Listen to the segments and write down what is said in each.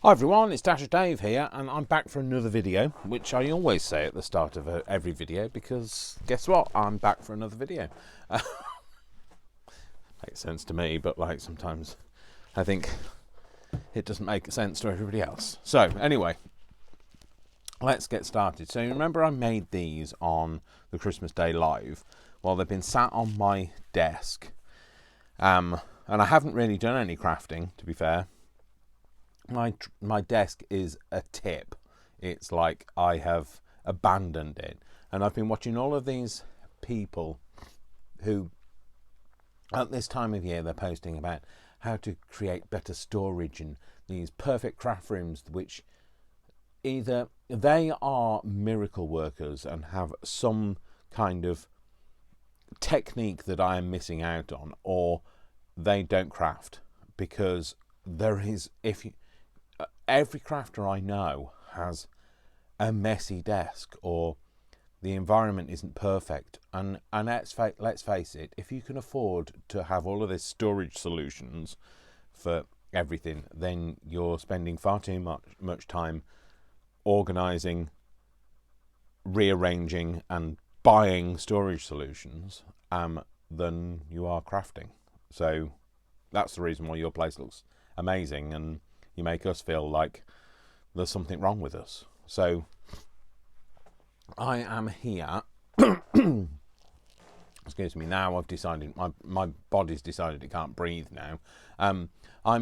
Hi everyone, it's Dasher Dave here, and I'm back for another video, which I always say at the start of every video, because guess what? I'm back for another video. Makes sense to me, but like sometimes I think it doesn't make sense to everybody else. So anyway, let's get started. So you remember I made these on the Christmas Day live? Well, they've been sat on my desk, and I haven't really done any crafting, to be fair. My desk is a tip. It's like I have abandoned it, and I've been watching all of these people who at this time of year they're posting about how to create better storage and these perfect craft rooms, which either they are miracle workers and have some kind of technique that I am missing out on, or they don't craft, because there is, if you every crafter I know has a messy desk, or the environment isn't perfect, and let's face it, if you can afford to have all of these storage solutions for everything, then you're spending far too much time organizing, rearranging and buying storage solutions than you are crafting. So that's the reason why your place looks amazing, and you make us feel like there's something wrong with us. So I am here. Excuse me. Now I've decided, my body's decided it can't breathe now. I'm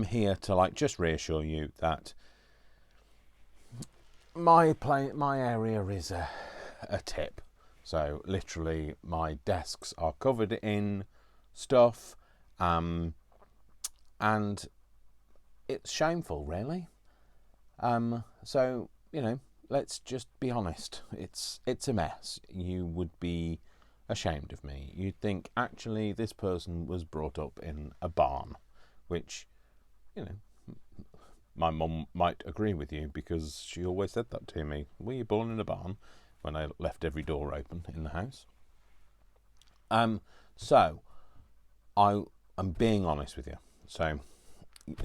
here to just reassure you that my area is a tip. So literally my desks are covered in stuff, and it's shameful, really. So, let's just be honest. It's a mess. You would be ashamed of me. You'd think, actually, this person was brought up in a barn, which, my mum might agree with you, because she always said that to me. Were you born in a barn? When I left every door open in the house. So I'm being honest with you. So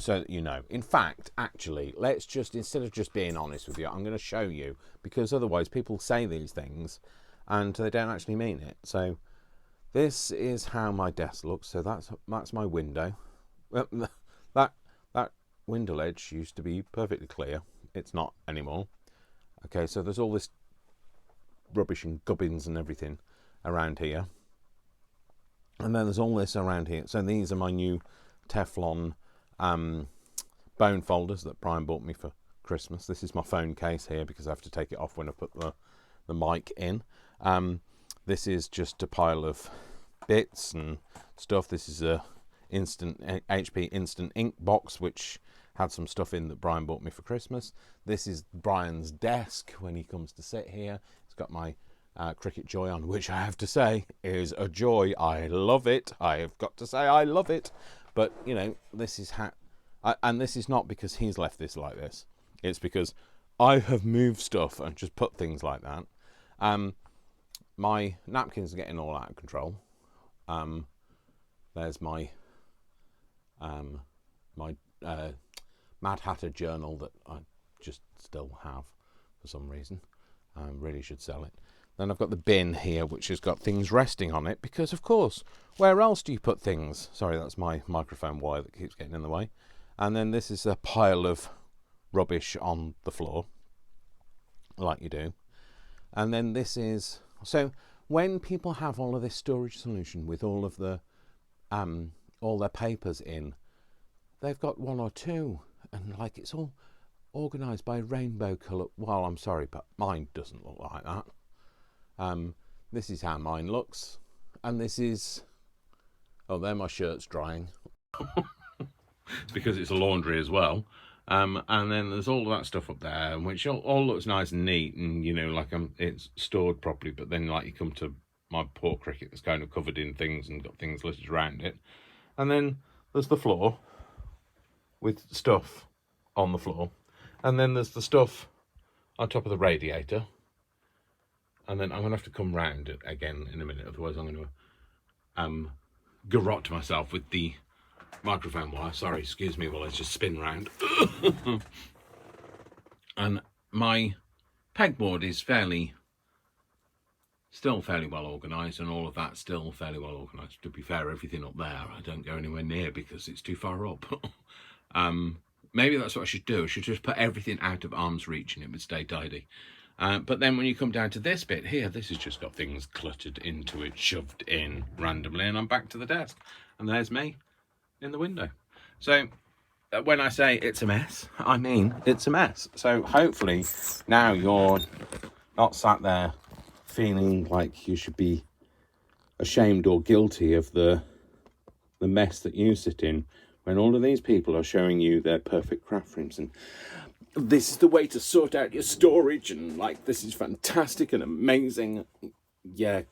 that you know. In fact, actually, let's just, instead of just being honest with you, I'm going to show you, because otherwise people say these things and they don't actually mean it. So this is how my desk looks. So that's my window. That window ledge used to be perfectly clear. It's not anymore. Okay, so there's all this rubbish and gubbins and everything around here, and then there's all this around here. So these are my new Teflon bone folders that Brian bought me for Christmas. This is my phone case here, because I have to take it off when I put the mic in. This is just a pile of bits and stuff. This is a HP instant ink box, which had some stuff in that Brian bought me for Christmas. This is Brian's desk when he comes to sit here. It's got my Cricket Joy on, which I have to say is a joy. I love it. I have got to say I love it. But, this is how... and this is not because he's left this like this. It's because I have moved stuff and just put things like that. My napkins are getting all out of control. There's my Mad Hatter journal that I just still have for some reason. I really should sell it. Then I've got the bin here, which has got things resting on it, because of course, where else do you put things? Sorry, that's my microphone wire that keeps getting in the way. And then this is a pile of rubbish on the floor, like you do. And then this is... So when people have all of this storage solution with all of the all their papers in, they've got one or two, and it's all organised by rainbow colour. Well, I'm sorry, but mine doesn't look like that. This is how mine looks, and this is... Oh, there my shirt's drying. It's because it's a laundry as well. And then there's all that stuff up there, which all looks nice and neat, and it's stored properly. But then you come to my poor Cricket that's kind of covered in things and got things littered around it. And then there's the floor with stuff on the floor, and then there's the stuff on top of the radiator. And then I'm going to have to come round it again in a minute, otherwise I'm going to garrote myself with the microphone wire. Sorry, excuse me while I just spin round. And my pegboard is still fairly well organised, and all of that still fairly well organised. To be fair, everything up there I don't go anywhere near because it's too far up. Maybe that's what I should do. I should just put everything out of arm's reach and it would stay tidy. But then when you come down to this bit here, this has just got things cluttered into it, shoved in randomly, and I'm back to the desk. And there's me in the window. So when I say it's a mess, I mean it's a mess. So hopefully now you're not sat there feeling like you should be ashamed or guilty of the mess that you sit in, when all of these people are showing you their perfect craft rooms and this is the way to sort out your storage, and like this is fantastic and amazing. Yeah,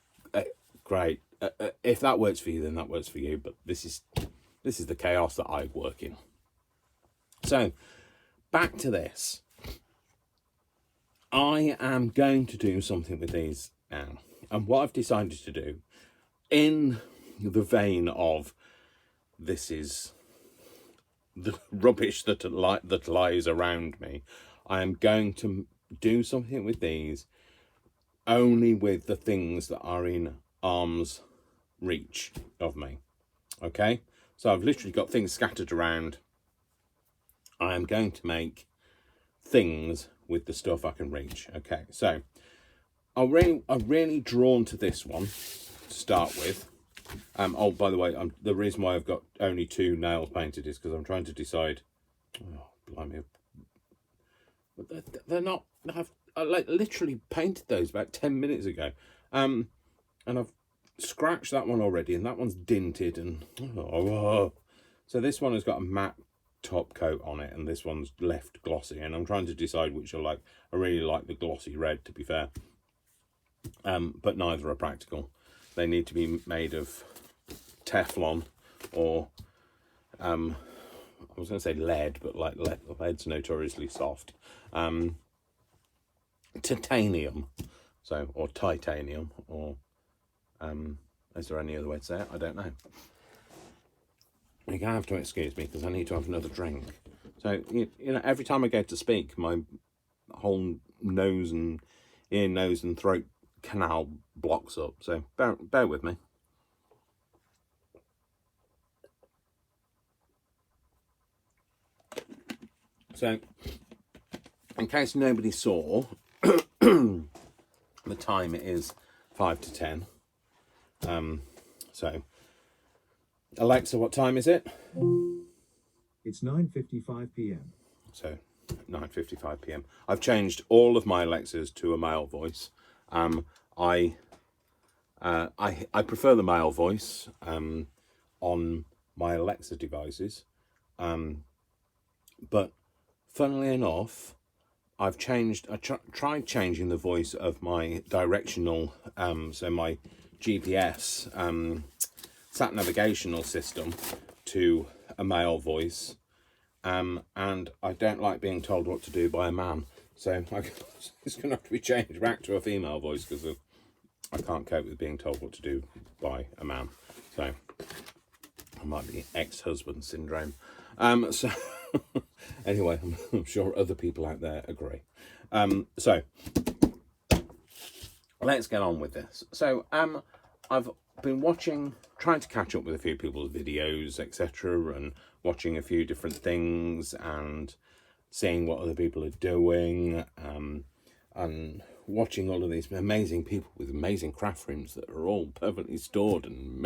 great. If that works for you, then that works for you. But this is the chaos that I work in. So back to this. I am going to do something with these now, and what I've decided to do, in the vein of this is the rubbish that lies around me, I am going to do something with these only with the things that are in arm's reach of me. Okay, so I've literally got things scattered around. I am going to make things with the stuff I can reach. Okay, so I'm really drawn to this one to start with. Oh, by the way, the reason why I've got only 2 nails painted is because I'm trying to decide. Oh, blimey! They're not. I literally painted those about 10 minutes ago, and I've scratched that one already, and that one's dinted, and so this one has got a matte top coat on it, and this one's left glossy, and I'm trying to decide which I like. I really like the glossy red, to be fair, but neither are practical. They need to be made of Teflon or I was going to say lead, but like lead's notoriously soft. Titanium, or titanium, or is there any other way to say it? I don't know. You're gonna have to excuse me because I need to have another drink. So you know, every time I go to speak, my whole nose and throat canal blocks up, so bear with me. So in case nobody saw, the time is 5 to 10. So Alexa, what time is it? It's 9:55 p.m. So 9:55 p.m. I've changed all of my Alexas to a male voice. I prefer the male voice on my Alexa devices, but funnily enough, I've tried changing the voice of my directional, so my GPS sat navigational system to a male voice, and I don't like being told what to do by a man, so it's going to have to be changed back to a female voice because I can't cope with being told what to do by a man. So I might be ex-husband syndrome. So anyway, I'm sure other people out there agree. So let's get on with this. So I've been trying to catch up with a few people's videos, etc., and watching a few different things and seeing what other people are doing, and watching all of these amazing people with amazing craft rooms that are all perfectly stored, and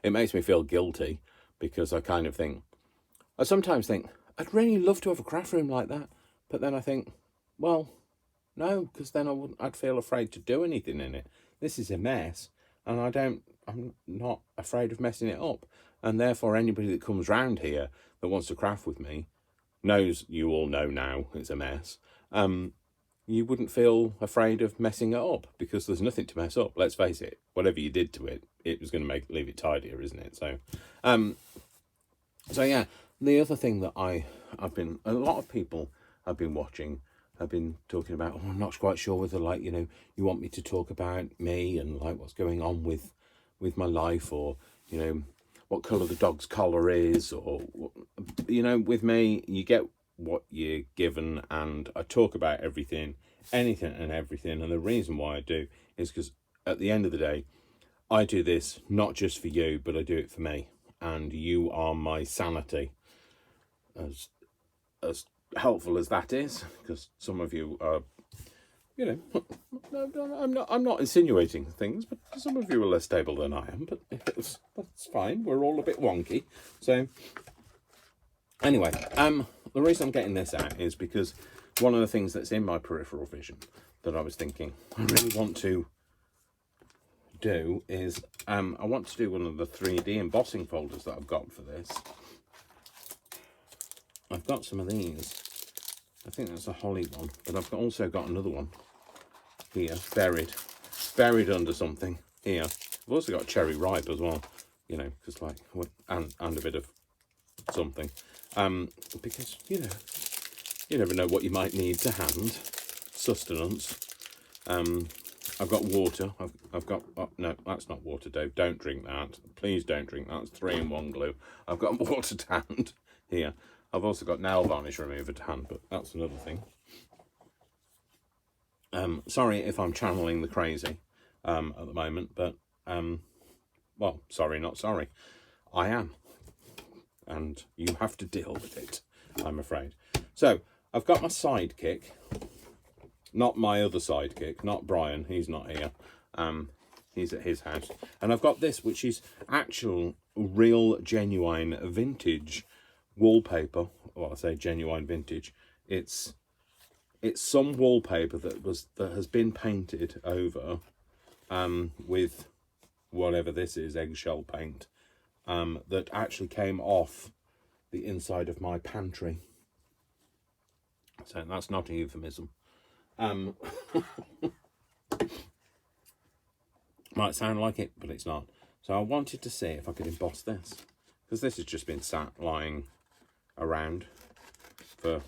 it makes me feel guilty because I sometimes think I'd really love to have a craft room like that, but then I think, well, no, because then I'd feel afraid to do anything in it. This is a mess, and I'm not afraid of messing it up, and therefore anybody that comes round here that wants to craft with me you all know now it's a mess. You wouldn't feel afraid of messing it up because there's nothing to mess up. Let's face it, whatever you did to it, it was going to leave it tidier, isn't it? So, so yeah, the other thing that a lot of people I've been watching have been talking about, oh, I'm not quite sure whether, like, you want me to talk about me and like what's going on with my life, or, what colour the dog's collar is, or, with me, you get what you're given, and I talk about everything, anything and everything. And the reason why I do is because at the end of the day, I do this not just for you, but I do it for me, and you are my sanity. As helpful as that is, because some of you are, you know, I'm not insinuating things, but some of you are less stable than I am. But that's fine. We're all a bit wonky. So anyway, the reason I'm getting this out is because one of the things that's in my peripheral vision that I was thinking I really want to do is I want to do one of the 3D embossing folders that I've got for this. I've got some of these. I think that's a holly one, but I've also got another one here, buried under something here. I've also got cherry ripe as well, you know, because like, and a bit of something, because, you know, you never know what you might need to hand. Sustenance. I've got water. I've got, oh, no, that's not water, Dave. Don't drink that. Please don't drink that. It's 3-in-1 glue. I've got water to hand here. I've also got nail varnish remover to hand, but that's another thing. Sorry if I'm channeling the crazy at the moment, but, well, sorry, not sorry. I am. And you have to deal with it, I'm afraid. So, I've got my sidekick. Not my other sidekick, not Brian, he's not here. He's at his house. And I've got this, which is actual, real, genuine, vintage wallpaper. Well, I say genuine vintage. It's some wallpaper that has been painted over with whatever this is, eggshell paint, that actually came off the inside of my pantry. So that's not a euphemism. Might sound like it, but it's not. So I wanted to see if I could emboss this, because this has just been sat lying around for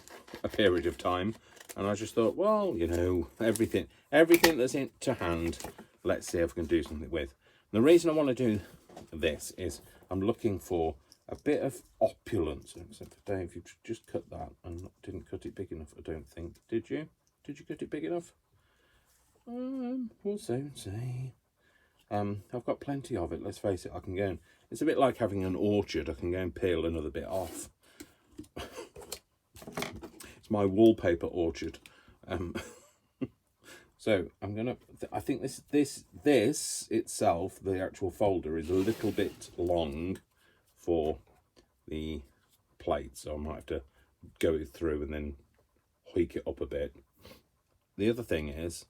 a period of time, and I just thought, well, you know, everything that's in to hand, let's see if we can do something with. And the reason I want to do this is I'm looking for a bit of opulence. Except for Dave, you just cut that and didn't cut it big enough, I don't think. Did you? Did you cut it big enough? We'll soon see. I've got plenty of it, let's face it. I can go and, it's a bit like having an orchard. I can go and peel another bit off. It's my wallpaper orchard. So I'm gonna, I think this itself, the actual folder, is a little bit long for the plate, so I might have to go through and then hike it up a bit. The other thing is,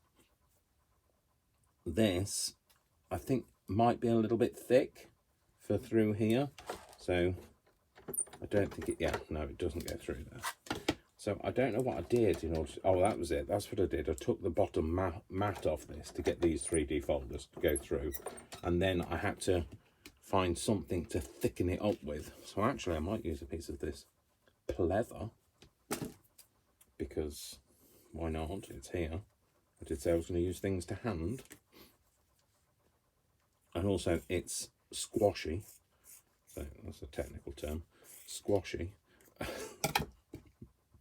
this, I think, might be a little bit thick for through here. So I don't think it, yeah, no, it doesn't go through there. So I don't know what I did in order to, oh, that was it. That's what I did. I took the bottom mat off this to get these 3D folders to go through. And then I had to find something to thicken it up with. So actually I might use a piece of this pleather, because why not? It's here. I did say I was going to use things to hand. And also it's squashy. So that's a technical term. Squashy.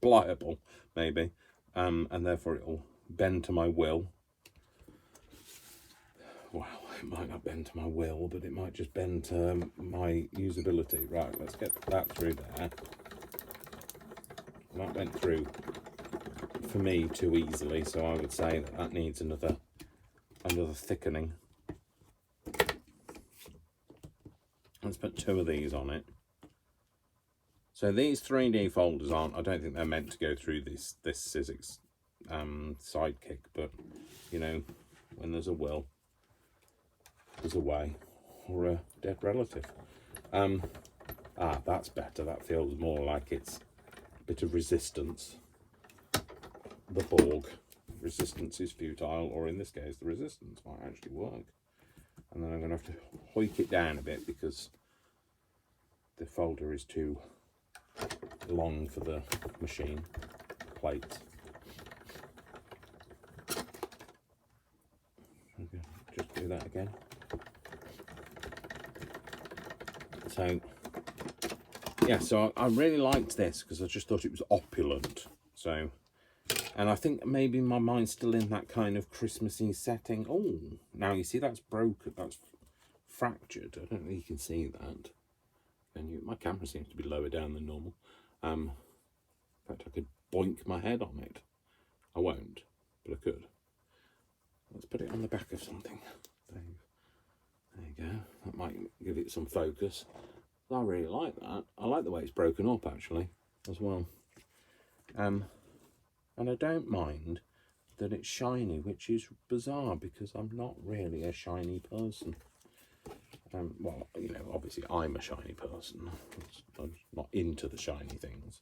Pliable, maybe. And therefore it'll bend to my will. Well, it might not bend to my will, but it might just bend to my usability. Right, let's get that through there. That went through for me too easily, so I would say that that needs another thickening. Let's put 2 of these on it. So these 3D folders aren't, I don't think they're meant to go through this Sizzix sidekick, but you know, when there's a will, there's a way, or a dead relative. That's better. That feels more like it's a bit of resistance. The Borg. Resistance is futile, or in this case, the resistance might actually work. And then I'm going to have to hoik it down a bit because the folder is too long for the machine plate. Okay, just do that again. So yeah, so I really liked this because I just thought it was opulent. So, and I think maybe my mind's still in that kind of Christmassy setting. Oh, now you see that's broken, that's fractured. I don't know if you can see that. And my camera seems to be lower down than normal. In fact, I could boink my head on it. I won't, but I could. Let's put it on the back of something. There you go. That might give it some focus. I really like that. I like the way it's broken up, actually, as well. And I don't mind that it's shiny, which is bizarre because I'm not really a shiny person. Well, you know, obviously I'm a shiny person. I'm not into the shiny things.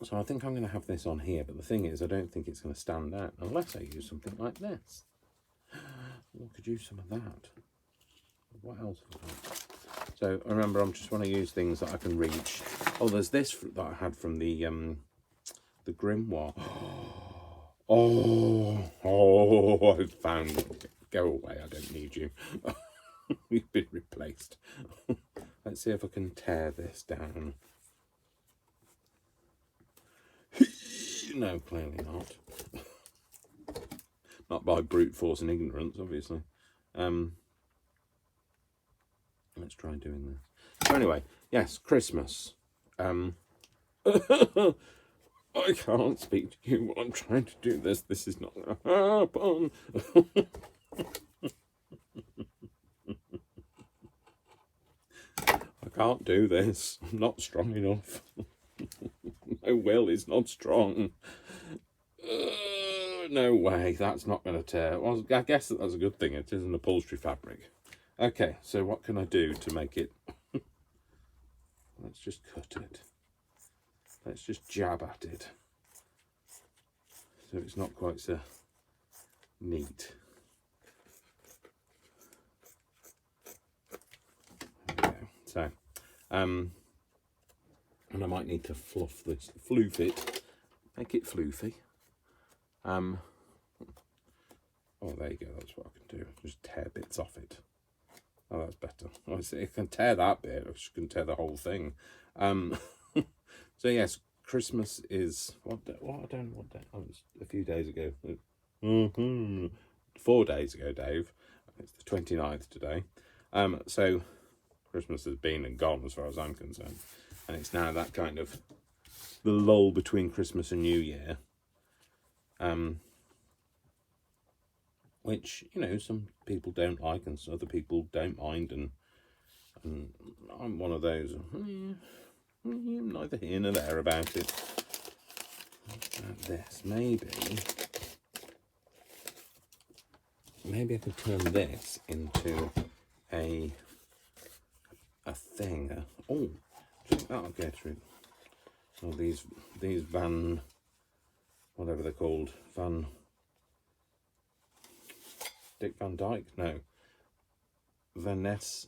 So I think I'm going to have this on here, but the thing is, I don't think it's going to stand out unless I use something like this. I could use some of that. What else have I got? So remember, I just want to use things that I can reach. Oh, there's this that I had from the grimoire. Oh, I found it. Go away, I don't need you. You've been replaced. Let's see if I can tear this down. No, clearly not. Not by brute force and ignorance, obviously. Let's try doing this. So anyway, yes, Christmas. I can't speak to you while I'm trying to do this. This is not going to happen. I can't do this. I'm not strong enough. My will is not strong. No way, that's not going to tear. Well, I guess that's a good thing. It is an upholstery fabric. Okay, so what can I do to make it? Let's just cut it. Let's just jab at it. So it's not quite so neat. There we go. So, and I might need to fluff this, floof it, make it floofy. Oh, there you go, that's what I can do. Just tear bits off it. Oh, that's better. Obviously, I can tear that bit, I just can tear the whole thing. So yes, Christmas is, I don't know what day, oh, it was a few days ago. 4 days ago, Dave. It's the 29th today. So Christmas has been and gone as far as I'm concerned. And it's now that kind of, the lull between Christmas and New Year. Which, you know, some people don't like and other people don't mind, and I'm one of those, neither here nor there about it. About this, maybe I could turn this into a thing. Oh, that'll go through. So these Van, whatever they're called, Dick Van Dyke? No. Vassen.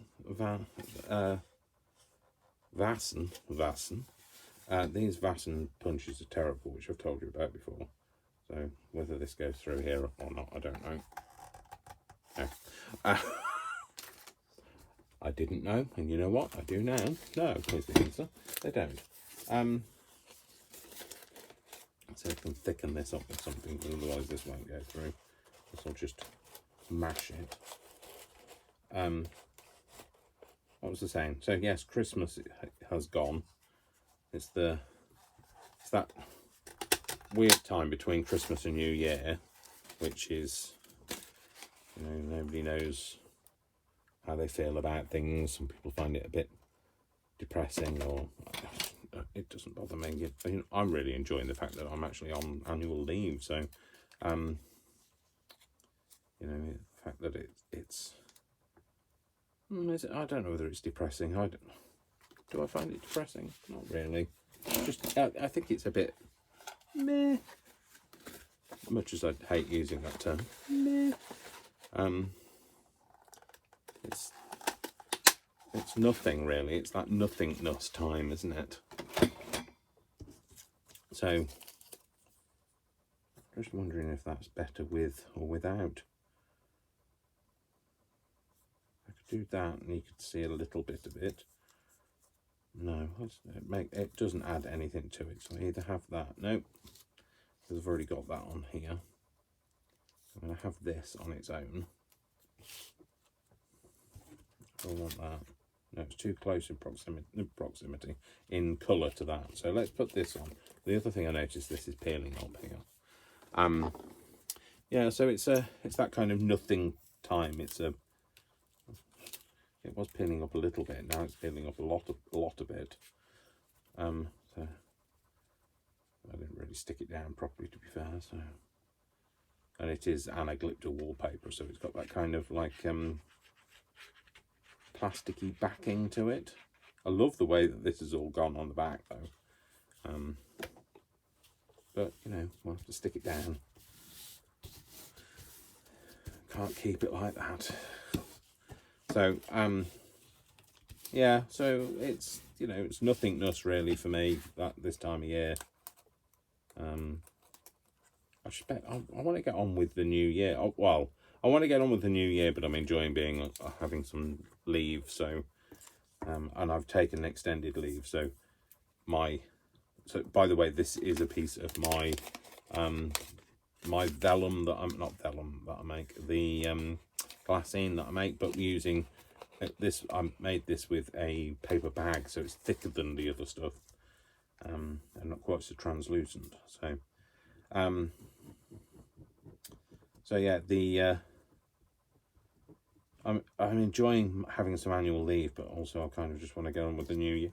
These Vassen punches are terrible, which I've told you about before. So whether this goes through here or not, I don't know. No. I didn't know, and you know what? I do now. No, here's the answer. They don't. So I can thicken this up with something, but otherwise this won't go through. So I'll just mash it. What was I saying? So yes, Christmas has gone. It's that weird time between Christmas and New Year, which is, you know, nobody knows how they feel about things. Some people find it a bit depressing, or it doesn't bother me. You know, I'm really enjoying the fact that I'm actually on annual leave, so you know, the fact that it's I don't know whether it's depressing. Do I find it depressing? Not really. Just I think it's a bit meh. Much as I hate using that term, meh. It's nothing really. It's that nothingness time, isn't it? So, just wondering if that's better with or without. I do that and you could see a little bit of it. No, it doesn't add anything to it, so I either have that. Nope, because I've already got that on here. I'm going to have this on its own. I don't want that. No, it's too close in proximity in colour to that. So let's put this on. The other thing I noticed, this is peeling up here. Yeah, so it's that kind of nothing time. It was peeling up a little bit. Now it's peeling up a lot of it. So I didn't really stick it down properly, to be fair. So, and it is anaglypta wallpaper, so it's got that kind of like plasticky backing to it. I love the way that this has all gone on the back though. But you know, we'll have to stick it down. Can't keep it like that. So yeah, so it's, you know, it's nothingness really for me this time of year. I want to get on with the new year. Well, I want to get on with the new year, but I'm enjoying having some leave. So, and I've taken extended leave. So by the way, this is a piece of my my vellum that I make, the glassine that I make, but using this. I made this with a paper bag, so it's thicker than the other stuff, and not quite so translucent. So so yeah, I'm enjoying having some annual leave, but also I kind of just want to get on with the new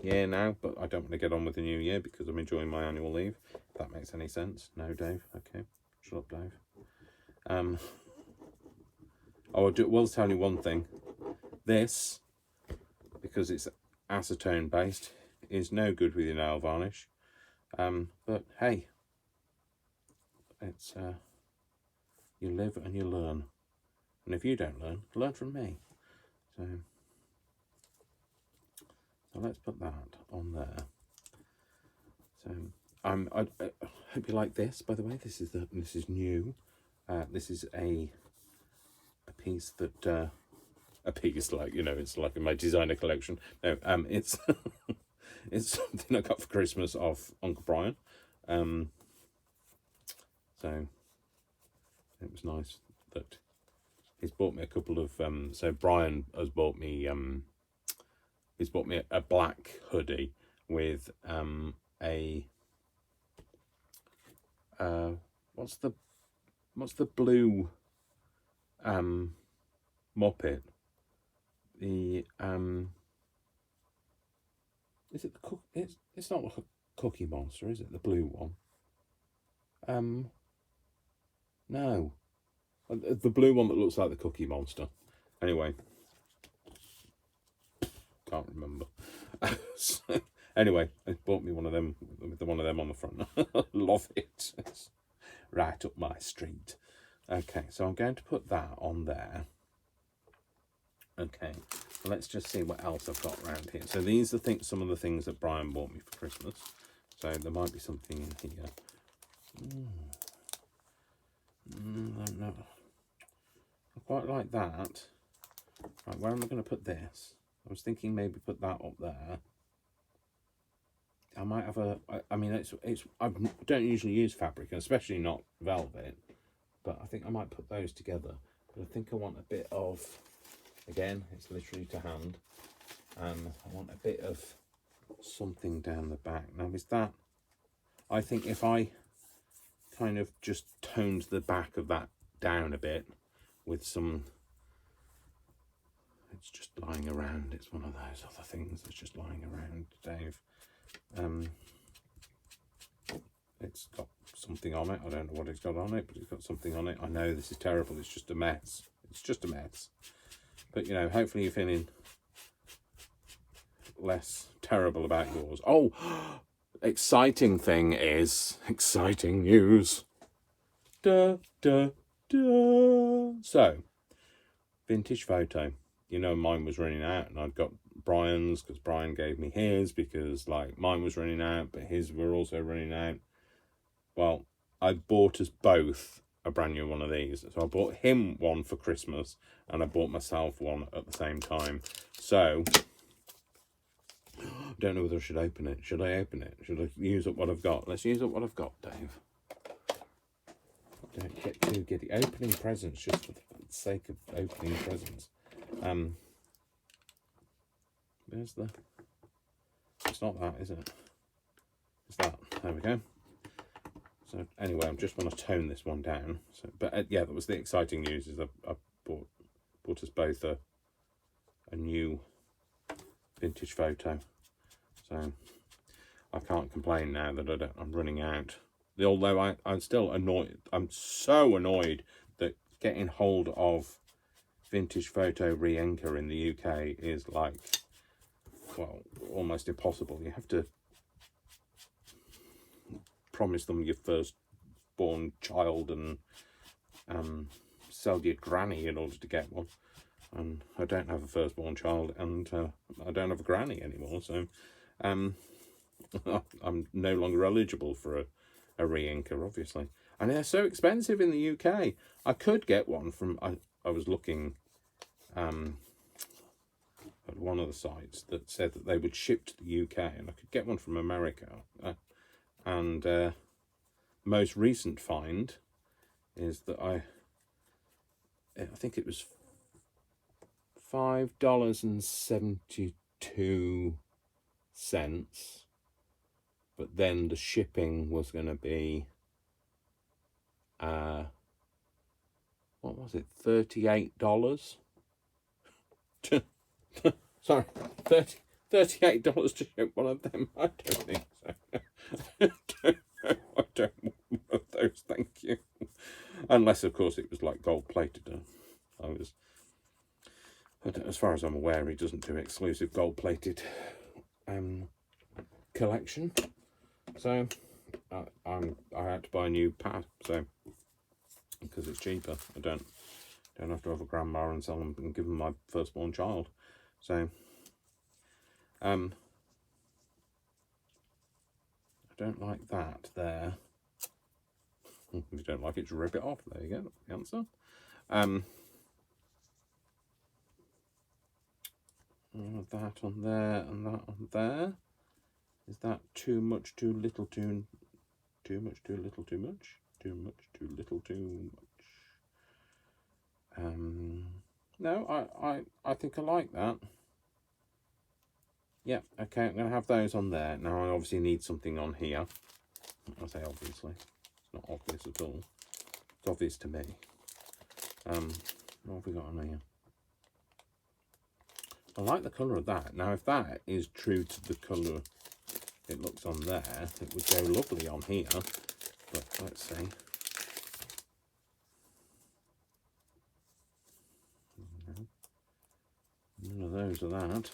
year now. But I don't want to get on with the new year because I'm enjoying my annual leave. If that makes any sense. No, Dave. Okay, shut up, Dave. I will tell you one thing. This, because it's acetone based, is no good with your nail varnish. But hey, it's you live and you learn, and if you don't learn from me. So let's put that on there. So I hope you like this. By the way, this is new. This is a piece that a piece, like, you know, it's like in my designer collection. No, it's it's something I got for Christmas off Uncle Brian. So it was nice that he's bought me a couple of so Brian has bought me he's bought me a black hoodie with a what's the blue Muppet? The is it the it's not a Cookie Monster, is it? The blue one? No, the blue one that looks like the Cookie Monster. Anyway, can't remember. So, anyway, he bought me one of them with one of them on the front. Love it. It's right up my street. Okay, so I'm going to put that on there. Okay, let's just see what else I've got around here. So these are some of the things that Brian bought me for Christmas. So there might be something in here. No. I quite like that. Right, where am I going to put this? I was thinking maybe put that up there. I might have I mean, I don't usually use fabric, especially not velvet, but I think I might put those together. But I think I want a bit of, again, it's literally to hand, I want a bit of something down the back. Now is that, I think if I kind of just toned the back of that down a bit with some, it's just lying around, it's one of those other things that's just lying around, Dave. It's got something on it. I don't know what it's got on it, but it's got something on it. I know this is terrible. It's just a mess. It's just a mess. But, you know, hopefully you're feeling less terrible about yours. Oh, exciting thing is, exciting news. Da, da, da. So, vintage photo. You know, mine was running out and I'd got Brian's because Brian gave me his because, like, mine was running out, but his were also running out. Well, I bought us both a brand new one of these. So I bought him one for Christmas, and I bought myself one at the same time. So I don't know whether I should open it. Should I open it? Should I use up what I've got? Let's use up what I've got, Dave. Don't get too giddy. Opening presents just for the sake of opening presents. Where's the... It's not that, is it? It's that. There we go. So anyway, I just want to tone this one down. So, but yeah, that was the exciting news. Is I bought us both a new vintage photo. So I can't complain now that I'm running out. Although I'm still annoyed. I'm so annoyed that getting hold of vintage photo re-inker in the UK is like, well, almost impossible. You have to promise them your firstborn child and sell your granny in order to get one. And I don't have a firstborn child, and I don't have a granny anymore, so I'm no longer eligible for a re-inker, obviously. And they're so expensive in the UK. I could get one from, I was looking at one of the sites that said that they would ship to the UK, and I could get one from America. And most recent find is that I think it was $5.72, but then the shipping was going to be what was it, $38? Sorry, $38 to ship one of them. I don't think so. I don't want one of those, thank you. Unless, of course, it was like gold plated. As far as I'm aware, he doesn't do exclusive gold plated collection. So I had to buy a new pad. So because it's cheaper, I don't have to have a grandma and sell them and give them my firstborn child. So I don't like that there. If you don't like it, just rip it off. There you go, that's the answer. That on there and that on there. Is that too much, too little, too much, too little, too much? Too much, too little, too much. No, I think I like that. Yeah, okay, I'm going to have those on there. Now I obviously need something on here. I say obviously. It's not obvious at all. It's obvious to me. What have we got on here? I like the colour of that. Now, if that is true to the colour it looks on there, it would go lovely on here. But let's see. None of those are that.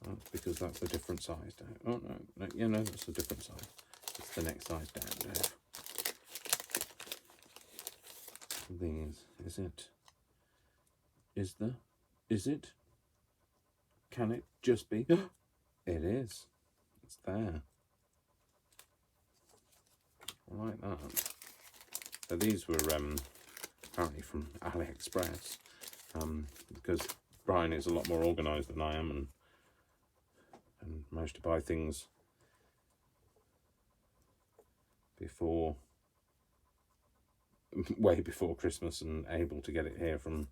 That's because that's a different size down. Oh, no, yeah, no, that's a different size. It's the next size down, Dave. These, is it? Can it just be? It is. It's there. I like that. So these were apparently from AliExpress, because Brian is a lot more organised than I am, and managed to buy things way before Christmas, and able to get it here from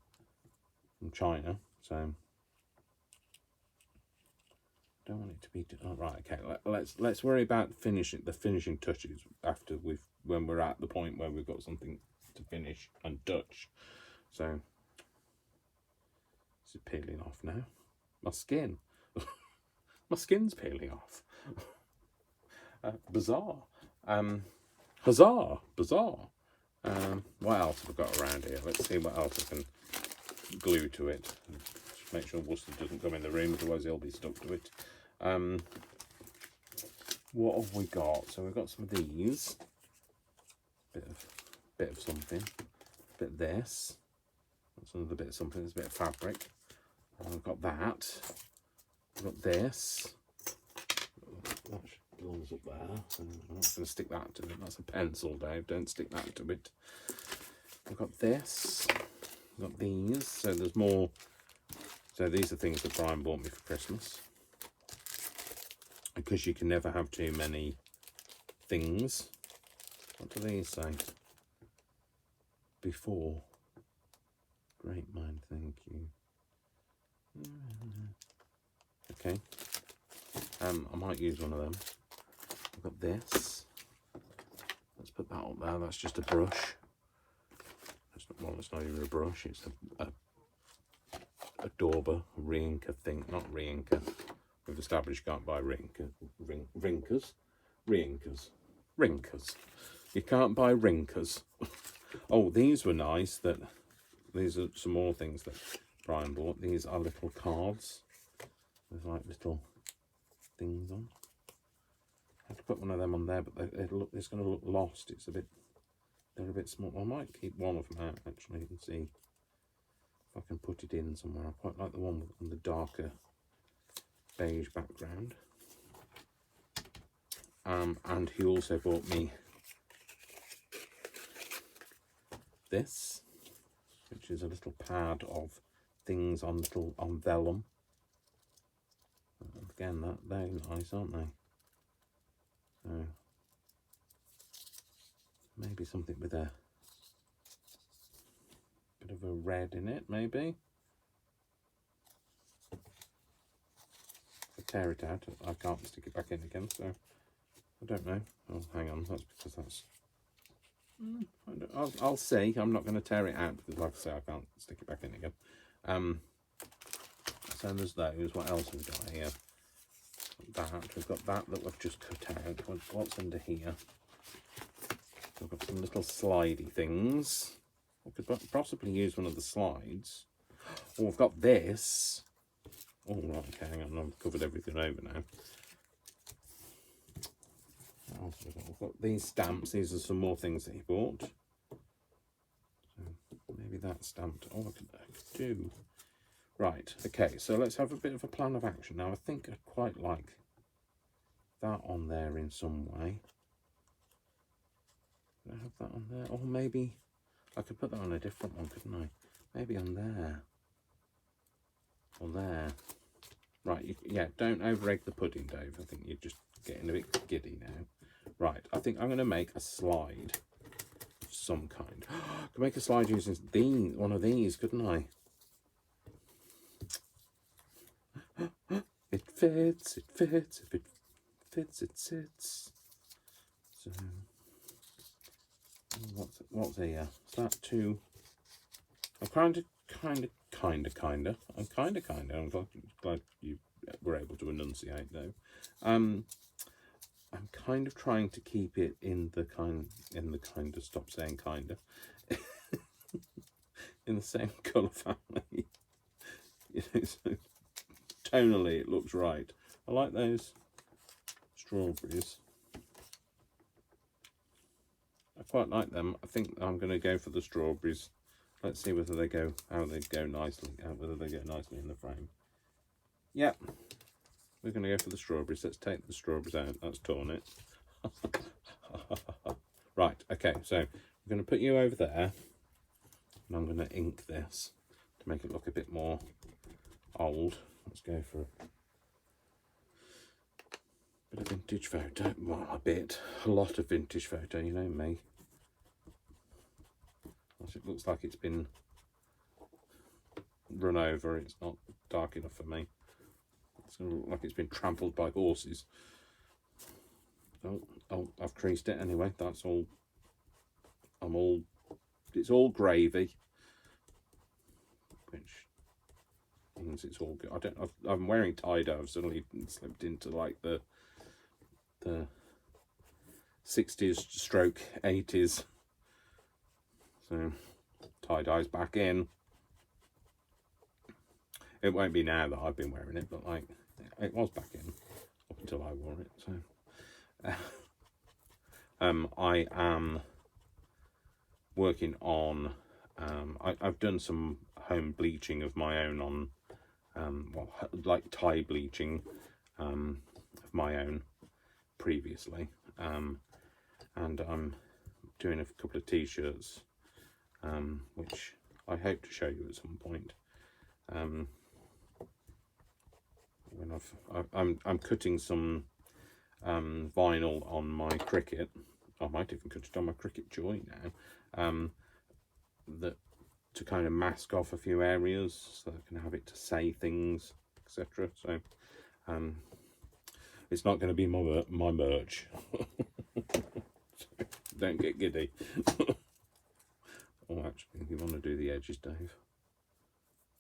China. So don't want it to be right. Okay, let's worry about the finishing touches after when we're at the point where we've got something to finish and touch. So this is peeling off now. My skin. My skin's peeling off. Bizarre. Huzzah! Bizarre. What else have I got around here? Let's see what else I can glue to it. Just make sure Worcester doesn't come in the room, otherwise he'll be stuck to it. What have we got? So we've got some of these. Bit of something. Bit of this. That's another bit of something. There's a bit of fabric. I've got that. I've got this. That belongs up there. So I'm not going to stick that to it. That's a pencil, Dave. Don't stick that to it. I've got this. I've got these. So there's more. So these are things that Brian bought me for Christmas. Because you can never have too many things. What do these say? Before. Great mind, thank you. Okay. I might use one of them. I've got this. Let's put that up there. That's just a brush. Well, it's not even a brush. It's a dauber, reinker thing. Not reinker. We've established you can't buy rinkers. You can't buy rinkers. Oh, these were nice. These are some more things that Brian bought. These are little cards. There's like little things on. I have to put one of them on there, but it's going to look lost. They're a bit small. I might keep one of them out actually and see if I can put it in somewhere. I quite like the one on the darker beige background. And he also bought me this, which is a little pad of things on vellum. Again, they're nice, aren't they? So maybe something with a bit of a red in it, maybe. If I tear it out, I can't stick it back in again, so I don't know. Oh, hang on, that's because that's... I'll see. I'm not going to tear it out because, like I say, I can't stick it back in again. So there's those. What else have we got here? We've got that we've just cut out. What's under here? We've got some little slidey things. I could possibly use one of the slides. Oh, I've got this. Oh, right, okay, hang on. I've covered everything over now. What else have we got? We've got these stamps. These are some more things that he bought. So maybe that's stamped. Oh, I could do. Right, okay, so let's have a bit of a plan of action. Now, I think I'd quite like that on there in some way. Did I have that on there? Or maybe I could put that on a different one, couldn't I? Maybe on there. Or there. Right, yeah, don't over-egg the pudding, Dave. I think you're just getting a bit giddy now. Right, I think I'm going to make a slide of some kind. I could make a slide using one of these, couldn't I? It fits, if it fits, it sits. So, what's here? Is that too... I'm kind of. I'm glad you were able to enunciate though. I'm kind of trying to keep it in the kind of, stop saying kinda, in the same colour family. You know, so tonally it looks right. I like those strawberries. I quite like them. I think I'm going to go for the strawberries. Let's see whether they go, whether they go nicely in the frame. Yep, we're going to go for the strawberries. Let's take the strawberries out. That's torn it. Right, okay, so we're going to put you over there, and I'm going to ink this to make it look a bit more old. Let's go for a bit of vintage photo. Well, a lot of vintage photo, you know me. It looks like it's been run over. It's not dark enough for me. It's going to look like it's been trampled by horses. Oh, I've creased it anyway. That's all. It's all gravy, which means it's all good. I'm wearing tie-dye. I've suddenly slipped into like the 60s stroke 80s. So tie-dye's back in. It won't be now that I've been wearing it, but like it was back in up until I wore it. So I am working on. I've done some home bleaching of my own on, like tie bleaching of my own previously, and I'm doing a couple of t-shirts, which I hope to show you at some point. When I'm cutting some vinyl on my Cricut. I might even cut it on my Cricut Joy now, that to kind of mask off a few areas so I can have it to say things, etc. So it's not going to be my merch. So don't get giddy. Oh, actually, you want to do the edges, Dave?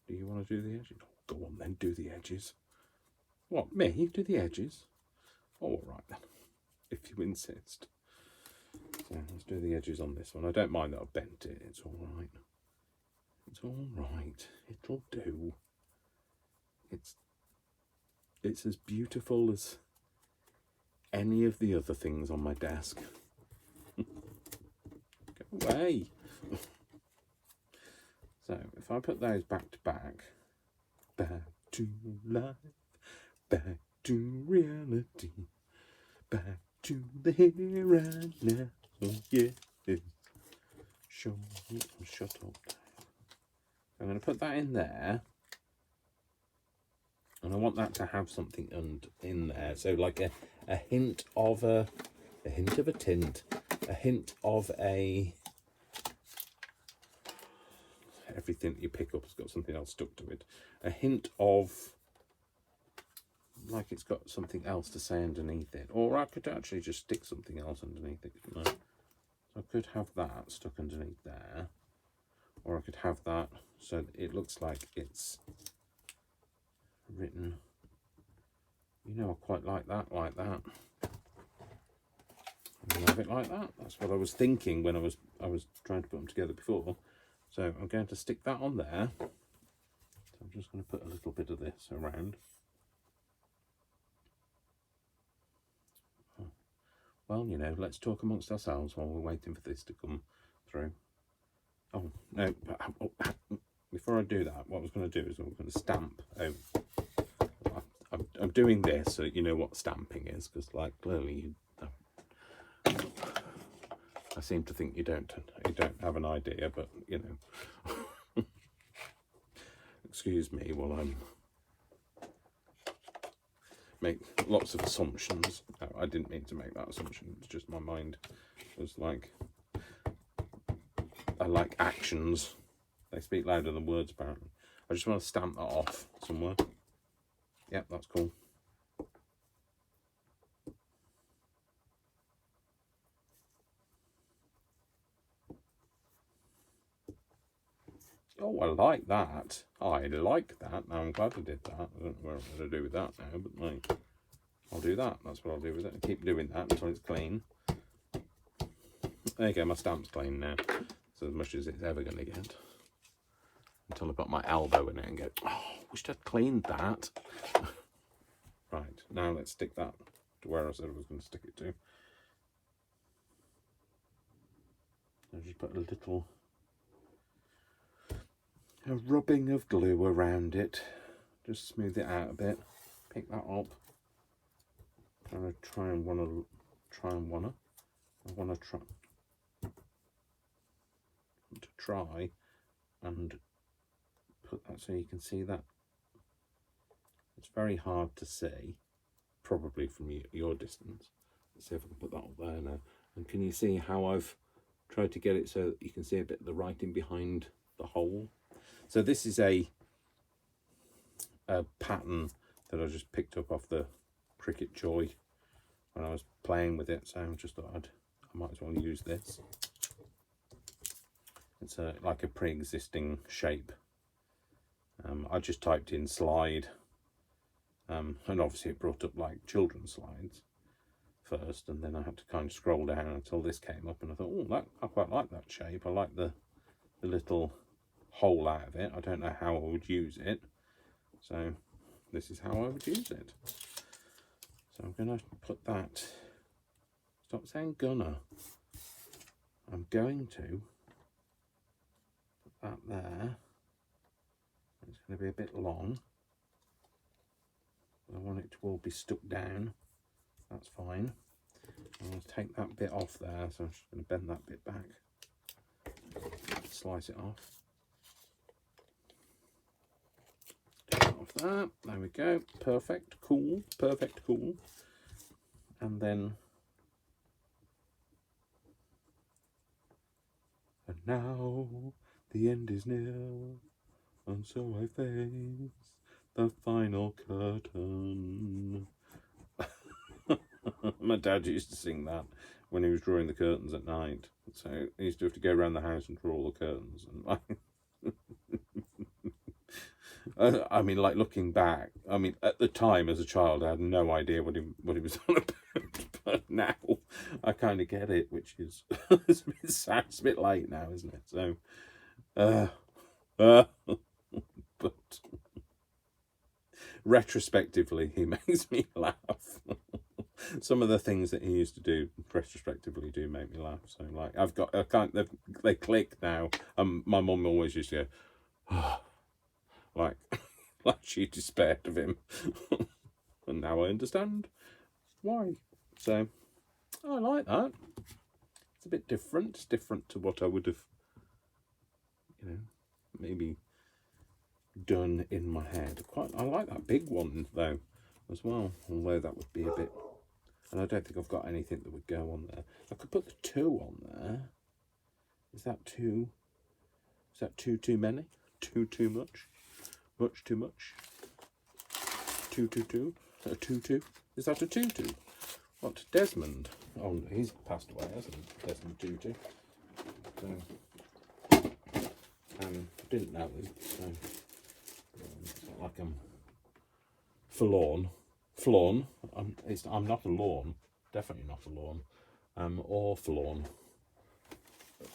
Do you want to do the edges? Oh, go on then, do the edges. What, me? Do the edges? Oh, all right then, if you insist. So let's do the edges on this one. I don't mind that I've bent it. It's all right. It's all right. It'll do. It's as beautiful as any of the other things on my desk. Go away. So if I put those back to back to life, back to reality, back to the here and now. Oh, yeah. Shut up. I'm going to put that in there, and I want that to have something in there. So like a hint of a hint of a tint, a hint of a. Everything you pick up has got something else stuck to it. A hint of, like it's got something else to say underneath it. Or I could actually just stick something else underneath it, couldn't I? So I could have that stuck underneath there. Or I could have that so that it looks like it's written. You know, I quite like that, like that. I can have it like that. That's what I was thinking when I was trying to put them together before. So I'm going to stick that on there. So I'm just going to put a little bit of this around. Well, you know, let's talk amongst ourselves while we're waiting for this to come through. Oh, no, before I do that, what I was going to do is I'm going to stamp. I'm doing this so you know what stamping is, because like clearly I seem to think you don't have an idea, but you know. Excuse me while I'm make lots of assumptions. No, I didn't mean to make that assumption. It's just my mind was like, I like actions. They speak louder than words, apparently. I just want to stamp that off somewhere. Yep, that's cool. Oh, I like that. I like that. Now I'm glad I did that. I don't know what I'm going to do with that now, but like, I'll do that. That's what I'll do with it. I keep doing that until it's clean. There you go, my stamp's clean now. It's as much as it's ever going to get. Until I put my elbow in it and go, oh, wished I'd cleaned that. Right, now let's stick that to where I said I was going to stick it to. I'll just put a rubbing of glue around it. Just smooth it out a bit. Pick that up. I want to try and put that so you can see that. It's very hard to see, probably from your distance. Let's see if I can put that up there now. And can you see how I've tried to get it so that you can see a bit of the writing behind the hole? So this is a pattern that I just picked up off the Cricut Joy when I was playing with it. So I just thought I might as well use this. It's like a pre-existing shape. I just typed in slide, and obviously it brought up like children's slides first, and then I had to kind of scroll down until this came up, and I thought, oh, I quite like that shape. I like the little hole out of it. I don't know how I would use it, so this is how I would use it. So I'm going to put that, stop saying gonna, I'm going to put that there. It's going to be a bit long. I want it to all be stuck down. That's fine. I'll take that bit off there, so I'm just going to bend that bit back, slice it off. Take that off there, there we go, perfect, cool, perfect, cool. And then, and now the end is near, and so I face the final curtain. My dad used to sing that when he was drawing the curtains at night. So he used to have to go around the house and draw all the curtains. And I mean, like, looking back, I mean, at the time as a child, I had no idea what he was on about. But now I kind of get it, which is it's a bit sad. It's a bit late now, isn't it? So, but retrospectively, he makes me laugh. Some of the things that he used to do retrospectively do make me laugh. So, like, they click now. My mum always used to go, oh, like she despaired of him. And now I understand why. So, I like that. It's a bit different. It's different to what I would have, maybe done in my head. I like that big one, though, as well. Although that would be a bit... And I don't think I've got anything that would go on there. I could put the 2 on there. Is that too many? Too much? Much too much? 2. A 2. Is that a 2? What, Desmond? Oh, he's passed away, hasn't he? Desmond 2. So, didn't know him. So, it's not like I'm forlorn. I'm not a lawn, definitely not a lawn, or forlorn.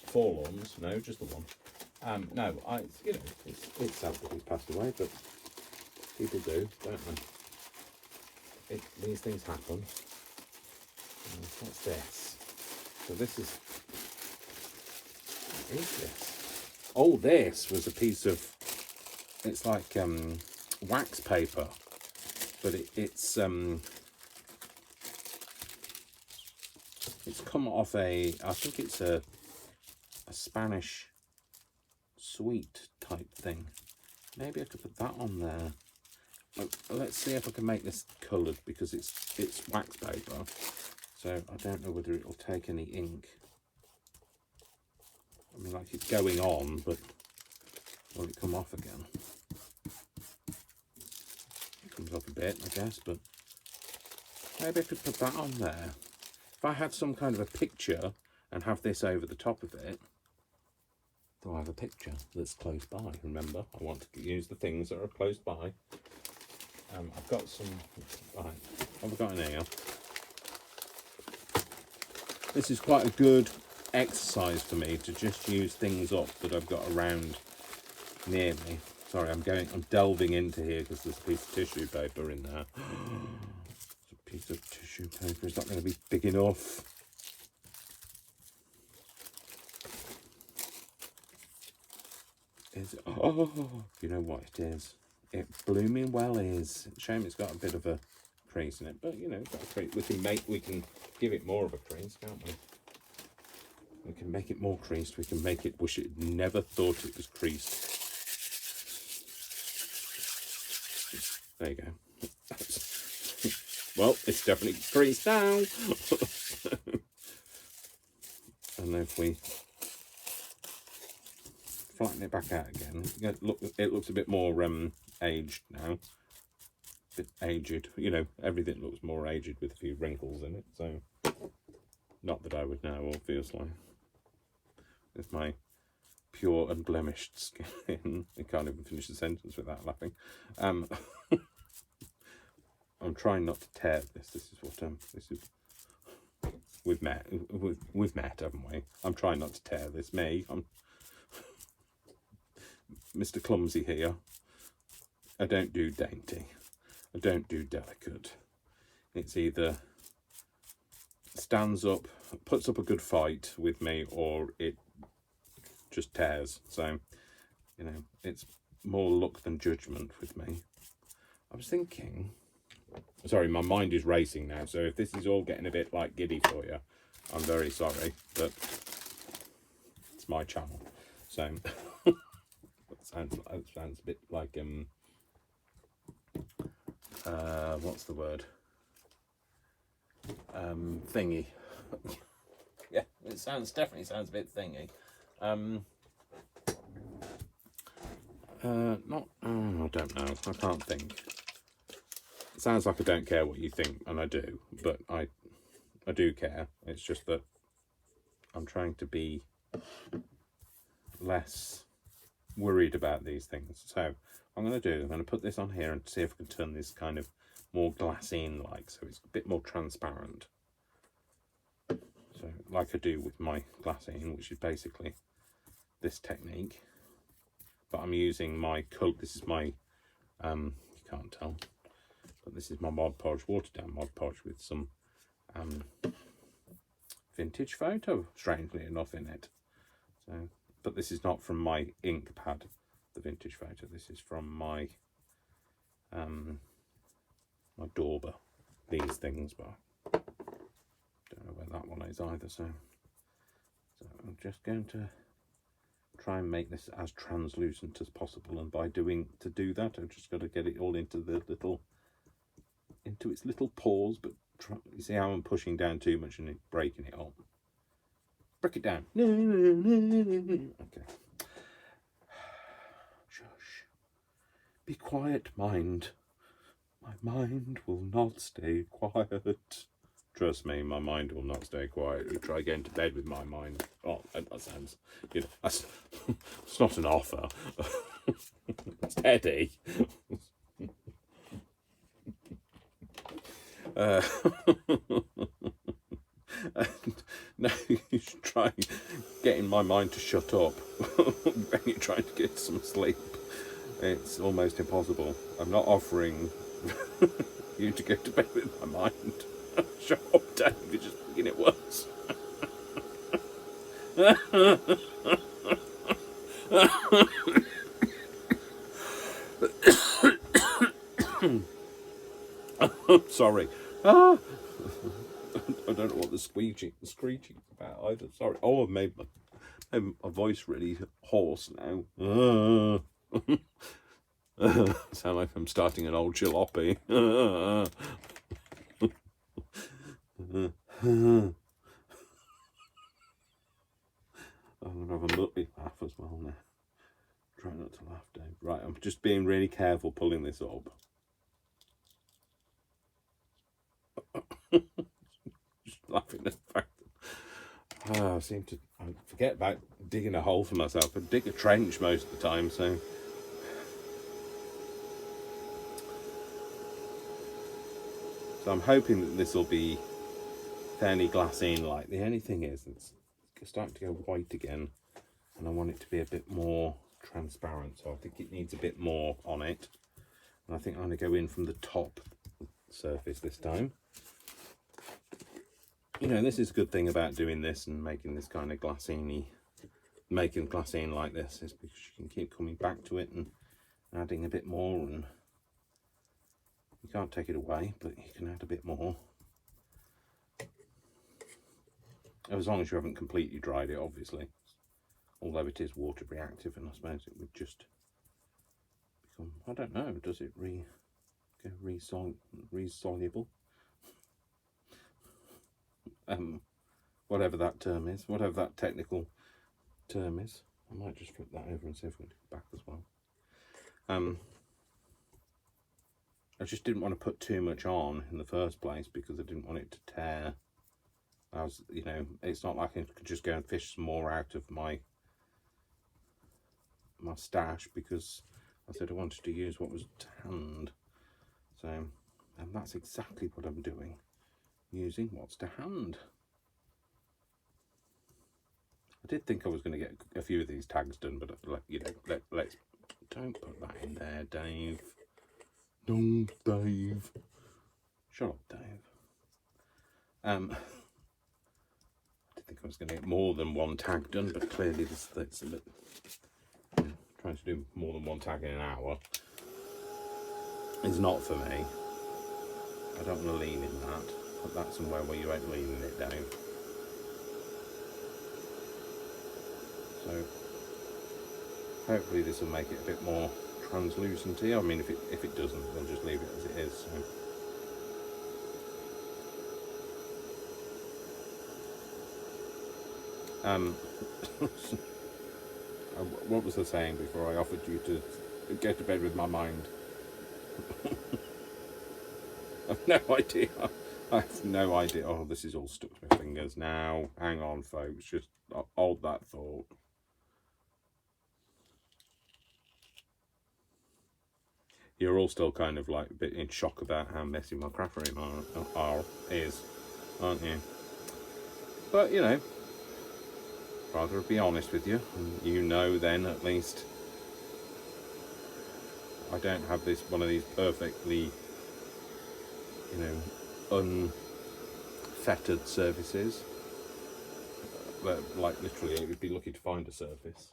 Forlorns, no, just the one. No, it's sad that he's passed away, but people do, don't they? These things happen. What's this? So what is this? Oh, this was a piece of, it's like wax paper. But it's come off I think it's a Spanish sweet type thing. Maybe I could put that on there. Let's see if I can make this coloured, because it's wax paper. So I don't know whether it'll take any ink. I mean, like, it's going on, but will it come off again? Comes off a bit, I guess, but maybe I could put that on there. If I had some kind of a picture and have this over the top of it, do I have a picture that's close by? Remember, I want to use the things that are close by. I've got some, right, what have I got in here? This is quite a good exercise for me, to just use things up that I've got around near me. Sorry, I'm delving into here because there's a piece of tissue paper in there. It's a piece of tissue paper. Is that going to be big enough? Is it? Oh, you know what it is? It blooming well is. Shame it's got a bit of a crease in it, but it's got a crease. We can give it more of a crease, can't we? We can make it more creased. We can make it wish it never thought it was creased. There you go. Well, it's definitely creased now. And if we flatten it back out again, it looks a bit more aged now. A bit aged. Everything looks more aged with a few wrinkles in it. So, not that I would know, obviously. With my pure unblemished skin. I can't even finish the sentence without laughing. I'm trying not to tear this. This is what this is. We've met, haven't we? I'm trying not to tear this. I'm Mr. Clumsy here. I don't do dainty. I don't do delicate. It's either stands up, puts up a good fight with me, or it just tears. So, it's more luck than judgment with me. I was thinking, Sorry, my mind is racing now, so if this is all getting a bit like giddy for you, I'm very sorry, but it's my channel. So it sounds a bit like what's the word? Thingy. Yeah, it definitely sounds a bit thingy. Not. Oh, I don't know. I can't think. It sounds like I don't care what you think, and I do, but I do care. It's just that I'm trying to be less worried about these things. So I'm going to put this on here and see if I can turn this kind of more glassine-like, so it's a bit more transparent. So like I do with my glassine, which is basically this technique, but I'm using my coat. This is my you can't tell, but this is my Mod Podge, watered down Mod Podge with some vintage photo, strangely enough, in it. So, but this is not from my ink pad, the vintage photo. This is from my my dauber. These things, but I don't know where that one is either. So I'm just going to try and make this as translucent as possible, and by do that, I've just got to get it all into its little pores. But you see how I'm pushing down too much and breaking it up. Break it down. Okay. Shush. Be quiet, mind. My mind will not stay quiet. Trust me, my mind will not stay quiet. You try getting to bed with my mind. Oh, that sounds, that's it's not an offer. It's Eddie. No, you should try getting my mind to shut up when you're trying to get some sleep. It's almost impossible. I'm not offering you to go to bed with my mind. Shut up, Dave, you're just making it worse. Sorry. I don't know what the screeching is about either. Sorry. Oh, I've made my voice really hoarse now. Sound like I'm starting an old jalopy. I'm going to have a nutty laugh as well now. Try not to laugh, Dave. Right, I'm just being really careful pulling this up. Just laughing at the fact that I forget about digging a hole for myself. I dig a trench most of the time, so I'm hoping that this will be fairly glassine-like. The only thing is, it's starting to go white again, and I want it to be a bit more transparent, so I think it needs a bit more on it. And I think I'm going to go in from the top surface this time. You know, this is a good thing about doing this and making this kind of making glassine like this, is because you can keep coming back to it and adding a bit more, and you can't take it away, but you can add a bit more. As long as you haven't completely dried it, obviously. Although it is water reactive, and I suppose it would just become, I don't know, does it go resoluble? Whatever that term is, whatever that technical term is. I might just flip that over and see if we can do it back as well. I just didn't want to put too much on in the first place because I didn't want it to tear. It's not like I could just go and fish some more out of my stash, because I said I wanted to use what was to hand. So, and that's exactly what I'm doing, using what's to hand. I did think I was going to get a few of these tags done, but let's don't put that in there, Dave. Don't, Dave. Shut up, Dave. I did think I was going to get more than one tag done, but clearly that's a bit. Trying to do more than one tag in an hour is not for me. I don't want to lean in that. Put that somewhere where you ain't leaning it down. So hopefully this will make it a bit more translucent here. I mean, if it doesn't, then just leave it as it is. So. What was I saying before I offered you to go to bed with my mind? I've no idea. I have no idea. Oh, this is all stuck to my fingers now. Hang on, folks. Just hold that thought. You're all still kind of like a bit in shock about how messy my craft room is, aren't you? But, you know, rather be honest with you. And you know then, at least, I don't have this one of these perfectly, you know, unfettered surfaces. Like literally, it would be lucky to find a surface.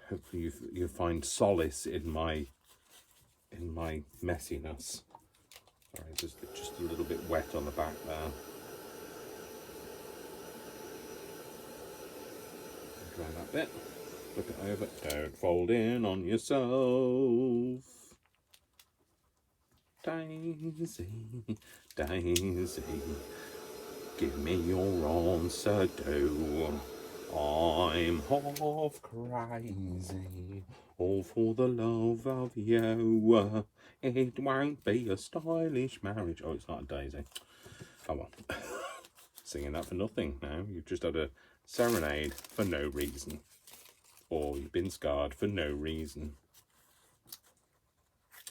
Hopefully you find solace in my messiness. Sorry, just a little bit wet on the back there. Dry that bit. Flip it over. Don't fold in on yourself. Daisy, Daisy, give me your answer, do. I'm half crazy, all for the love of you. It won't be a stylish marriage. Oh, it's not a daisy. Come on. Singing that for nothing now. You've just had a serenade for no reason. Or you've been scarred for no reason.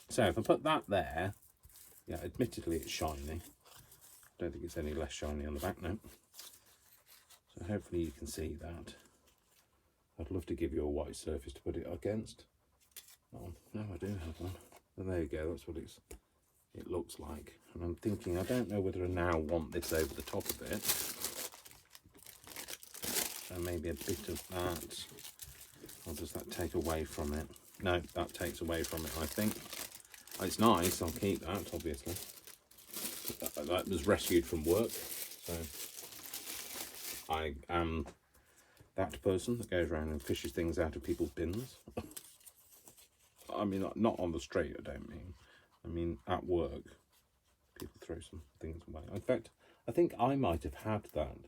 So if I put that there, yeah, admittedly it's shiny. I don't think it's any less shiny on the back now. So hopefully you can see that. I'd love to give you a white surface to put it against. Oh, no, I do have one. And there you go, that's what it looks like. And I'm thinking, I don't know whether I now want this over the top of it. So maybe a bit of that. Or does that take away from it? No, that takes away from it, I think. It's nice, I'll keep that, obviously. That was rescued from work, so I am that person that goes around and fishes things out of people's bins. I mean, not on the street, I don't mean. I mean, at work, people throw some things away. In fact, I think I might have had that.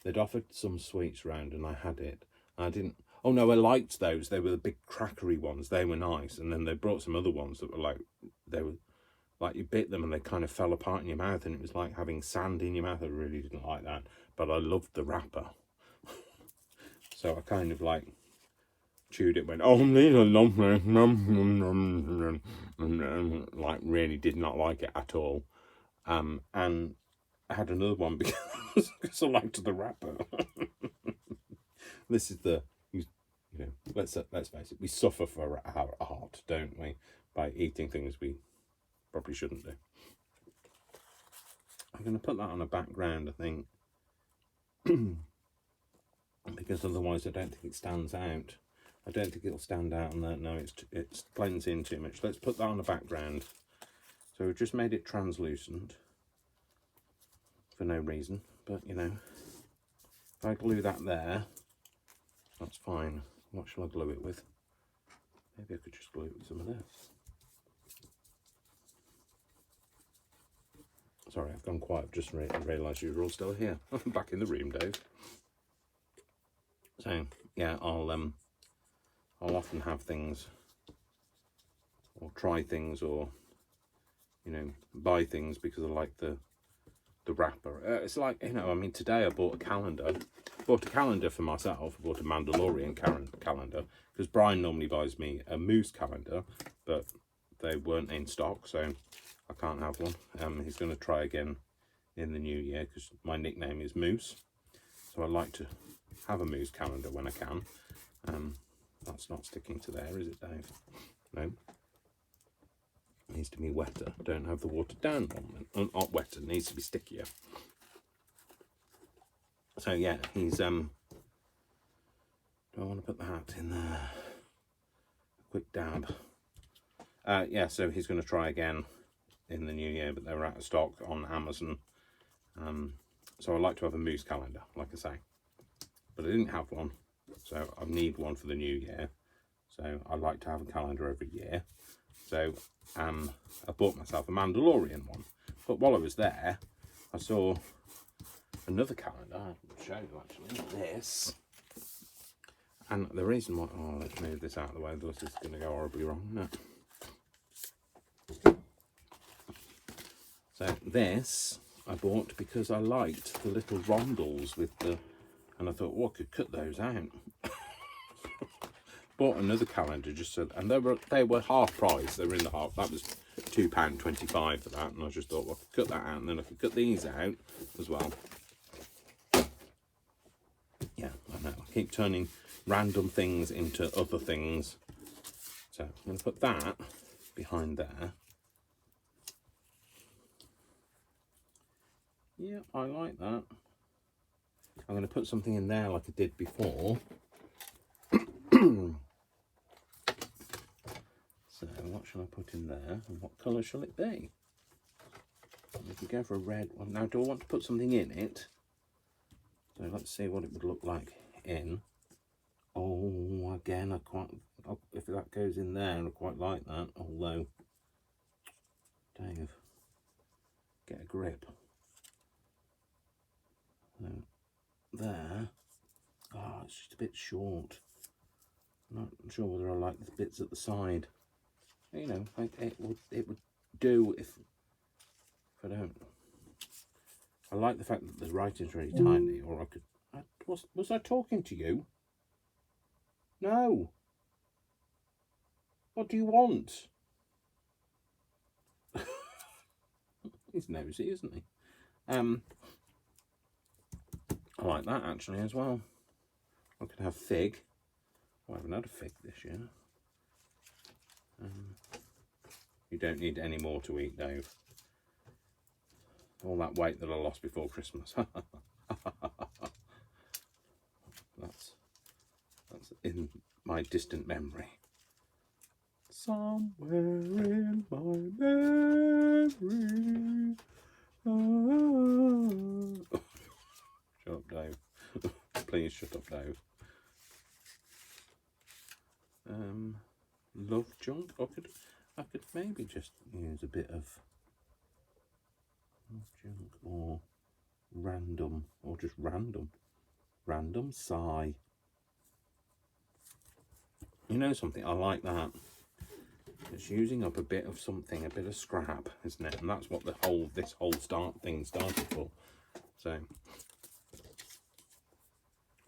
They'd offered some sweets round and I had it. I didn't. Oh no, I liked those. They were the big crackery ones. They were nice. And then they brought some other ones that were like, they were like you bit them and they kind of fell apart in your mouth and it was like having sand in your mouth. I really didn't like that. But I loved the wrapper. So I kind of like chewed it, went, oh, like really did not like it at all. And I had another one because I liked the wrapper. This is the, you know, let's face it, we suffer for our art, don't we? By eating things we probably shouldn't do. I'm going to put that on a background, I think, because otherwise I don't think it stands out. I don't think it'll stand out on that. No, it blends in too much. Let's put that on the background. So we've just made it translucent for no reason, but you know, if I glue that there, that's fine. What shall I glue it with? Maybe I could just glue it with some of this. Sorry, I've gone quiet. I've just realised you're all still here. I'm back in the room, Dave. So yeah, I'll often have things, or try things, or you know, buy things because I like the wrapper. It's like, you know, I mean, today I bought a calendar. Bought a calendar for myself. I bought a Mandalorian calendar because Brian normally buys me a Moose calendar, but they weren't in stock, so I can't have one. He's going to try again in the new year because my nickname is Moose, so I like to have a Moose calendar when I can. That's not sticking to there, is it, Dave? No. Needs to be wetter. Don't have the watered down one. Not wetter, needs to be stickier. So yeah, he's do I want to put that in there? A quick dab. Yeah, so he's going to try again in the new year, but they were out of stock on Amazon. So I like to have a moose calendar, like I say, but I didn't have one, so I need one for the new year. So I like to have a calendar every year. So I bought myself a Mandalorian one, but while I was there, I saw another calendar. I'll show you actually this. And the reason why, oh, let's move this out of the way, otherwise it's going to go horribly wrong, isn't it? So this I bought because I liked the little rondels with the, and I thought, well, I could cut those out. Bought another calendar just so, and they were half price. They were in the half. That was £2.25 for that, and I just thought, well, I could cut that out, and then I could cut these out as well. Yeah, I know. I keep turning random things into other things. So I'm going to put that behind there. Yeah, I like that. I'm going to put something in there like I did before. So what shall I put in there, and what colour shall it be? We could go for a red one. Now, do I want to put something in it? So let's see what it would look like in. Oh, again, if that goes in there, I quite like that. Although, Dave, get a grip. So, there. Oh, it's just a bit short. I'm not sure whether I like the bits at the side. You know, it would do if I don't. I like the fact that the writing's really tiny, or I could. Was I talking to you? No. What do you want? He's nosy, isn't he? I like that actually as well. I could have fig. Oh, I haven't had a fig this year. You don't need any more to eat, Dave. All that weight that I lost before Christmas. That's in my distant memory. Somewhere in my memory. Shut up, Dave. Please shut up, Dave. Love junk. I could maybe just use a bit of love junk or random, or just random sigh. You know something? I like that. It's using up a bit of something, a bit of scrap, isn't it? And that's what this whole thing started for. So I'm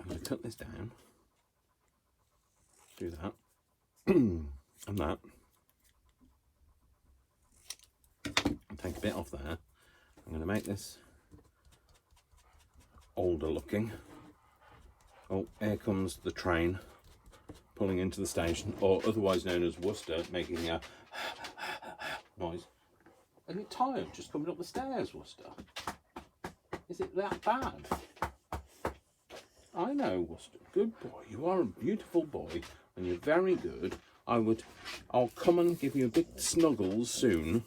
going to cut this down. Do that. And that. And take a bit off there. I'm going to make this older looking. Oh, here comes the train pulling into the station, or otherwise known as Worcester, making a noise. Are you tired just coming up the stairs, Worcester? Is it that bad? I know, Worcester. Good boy. You are a beautiful boy, and you're very good. I'll come and give you a big snuggles soon,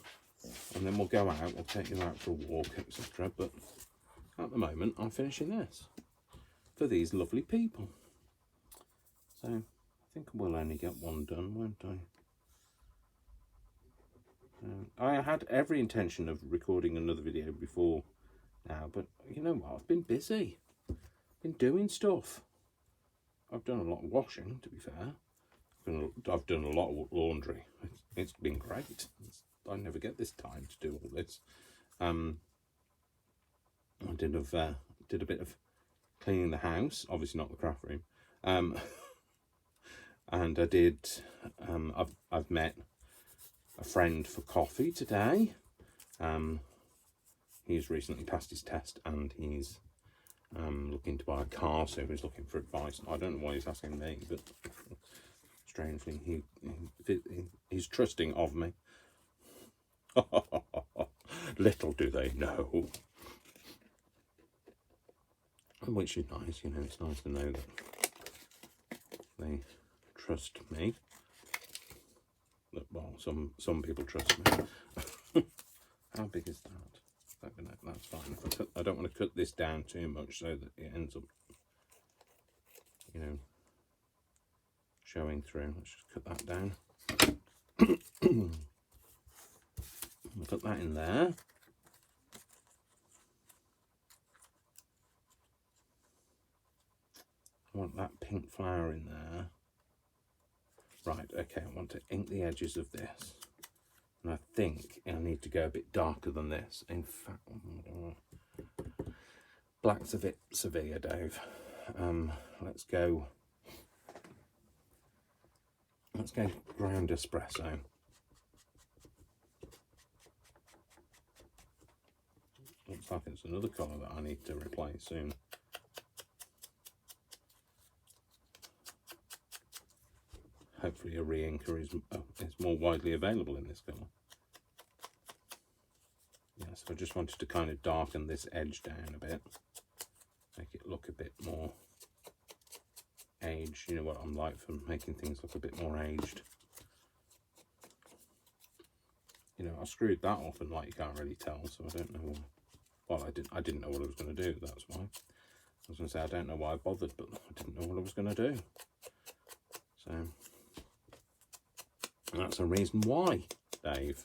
and then we'll go out. I'll take you out for a walk, etc. But at the moment, I'm finishing this for these lovely people. So I think I will only get one done, won't I? I had every intention of recording another video before now, but you know what? I've been busy. Been doing stuff. I've done a lot of washing, to be fair. I've done a lot of laundry. It's been great. I never get this time to do all this. I did a bit of cleaning the house, obviously not the craft room. And I did. I've met a friend for coffee today. He's recently passed his test, and he's looking to buy a car, so he's looking for advice. I don't know why he's asking me, but strangely, he's trusting of me. Little do they know. Which is nice, you know, it's nice to know that they trust me. Well, some people trust me. How big is that? That's fine. I don't want to cut this down too much so that it ends up, you know, showing through. Let's just cut that down. I'll put that in there. I want that pink flower in there. Right, okay, I want to ink the edges of this. And I think I need to go a bit darker than this. In fact, black's a bit severe, Dave. Let's go ground espresso. Looks like it's another colour that I need to replace soon. Hopefully a re-inker is more widely available in this colour. Yes, I just wanted to kind of darken this edge down a bit. Make it look a bit more aged. You know what I'm like for making things look a bit more aged. You know, I screwed that off and like you can't really tell, so I don't know. Well, I didn't know what I was going to do, that's why. I was going to say I don't know why I bothered, but I didn't know what I was going to do. So that's a reason why, Dave.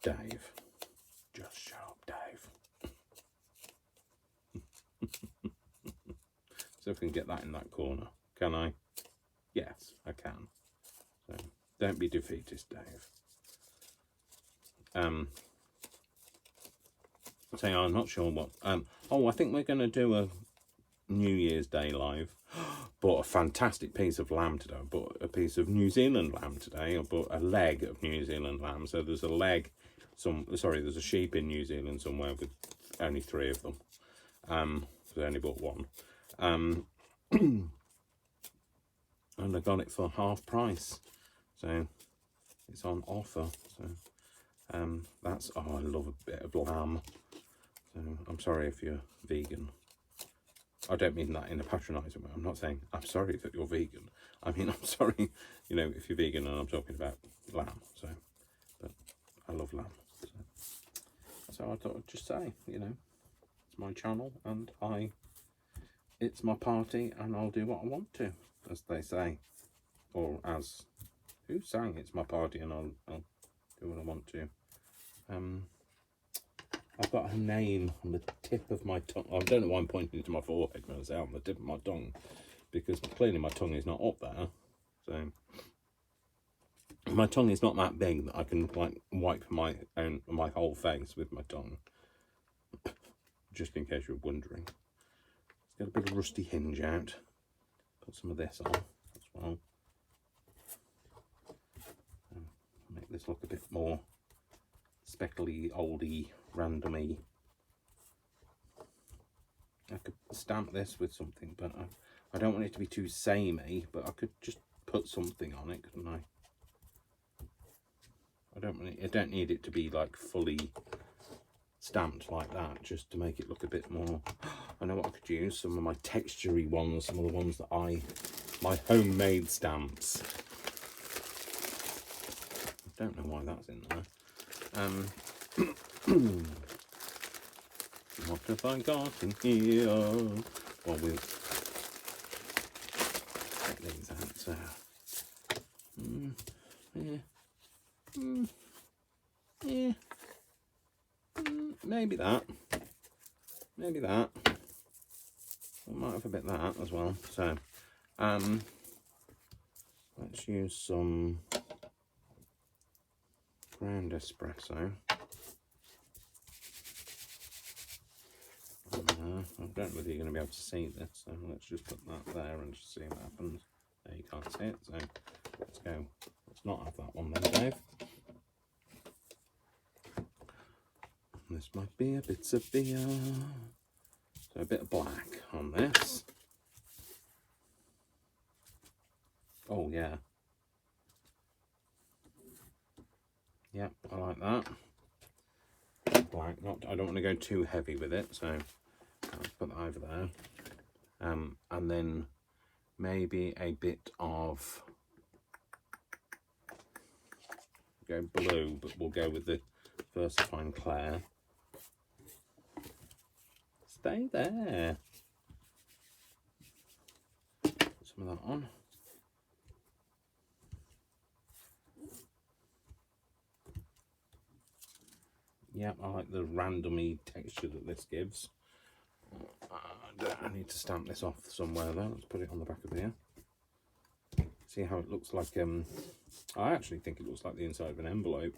Dave. Just shut up, Dave. So I can get that in that corner. Can I? Yes, I can. So don't be defeatist, Dave. So I'm not sure what. Oh, I think we're going to do a New Year's Day live. Bought a fantastic piece of lamb today. I bought a piece of New Zealand lamb today. I bought a leg of New Zealand lamb. So there's a leg. There's a sheep in New Zealand somewhere with only 3 of them. So I only bought one. And I got it for half price. So it's on offer. So that's, oh, I love a bit of lamb. So I'm sorry if you're vegan. I don't mean that in a patronising way. I'm not saying I'm sorry that you're vegan. I mean, I'm sorry, you know, if you're vegan and I'm talking about lamb. So, but I love lamb. So I thought I'd just say, you know, it's my channel and it's my party and I'll do what I want to, as they say. Or as, who sang it's my party and I'll do what I want to. I've got her name on the tip of my tongue. I don't know why I'm pointing to my forehead when I say on the tip of my tongue, because clearly my tongue is not up there. So my tongue is not that big that I can like wipe my whole face with my tongue. Just in case you're wondering. Let's get a bit of rusty hinge out. Put some of this on as well. Make this look a bit more speckly, oldy, randomy. I could stamp this with something, but I don't want it to be too samey, but I could just put something on it, couldn't I? I don't need it to be like fully stamped like that, just to make it look a bit more. I know what I could use, some of my textury ones, some of the ones that my homemade stamps. I don't know why that's in there. What have I got in here? Well, we'll check these out. So, maybe that. Maybe that. I might have a bit of that as well. So, let's use some ground espresso. I don't know whether you're going to be able to see this, so let's just put that there and just see what happens. There, you can't see it, so let's go. Let's not have that one then, Dave. This might be a bit severe. So a bit of black on this. Oh yeah. Yep, I like that. Black, I don't want to go too heavy with it, so Let's put that over there. And then maybe a bit of, go blue, but we'll go with the VersaFine Clair. Stay there. Put some of that on. Yeah, I like the randomy texture that this gives. I need to stamp this off somewhere though. Let's put it on the back of here. See how it looks like, I actually think it looks like the inside of an envelope.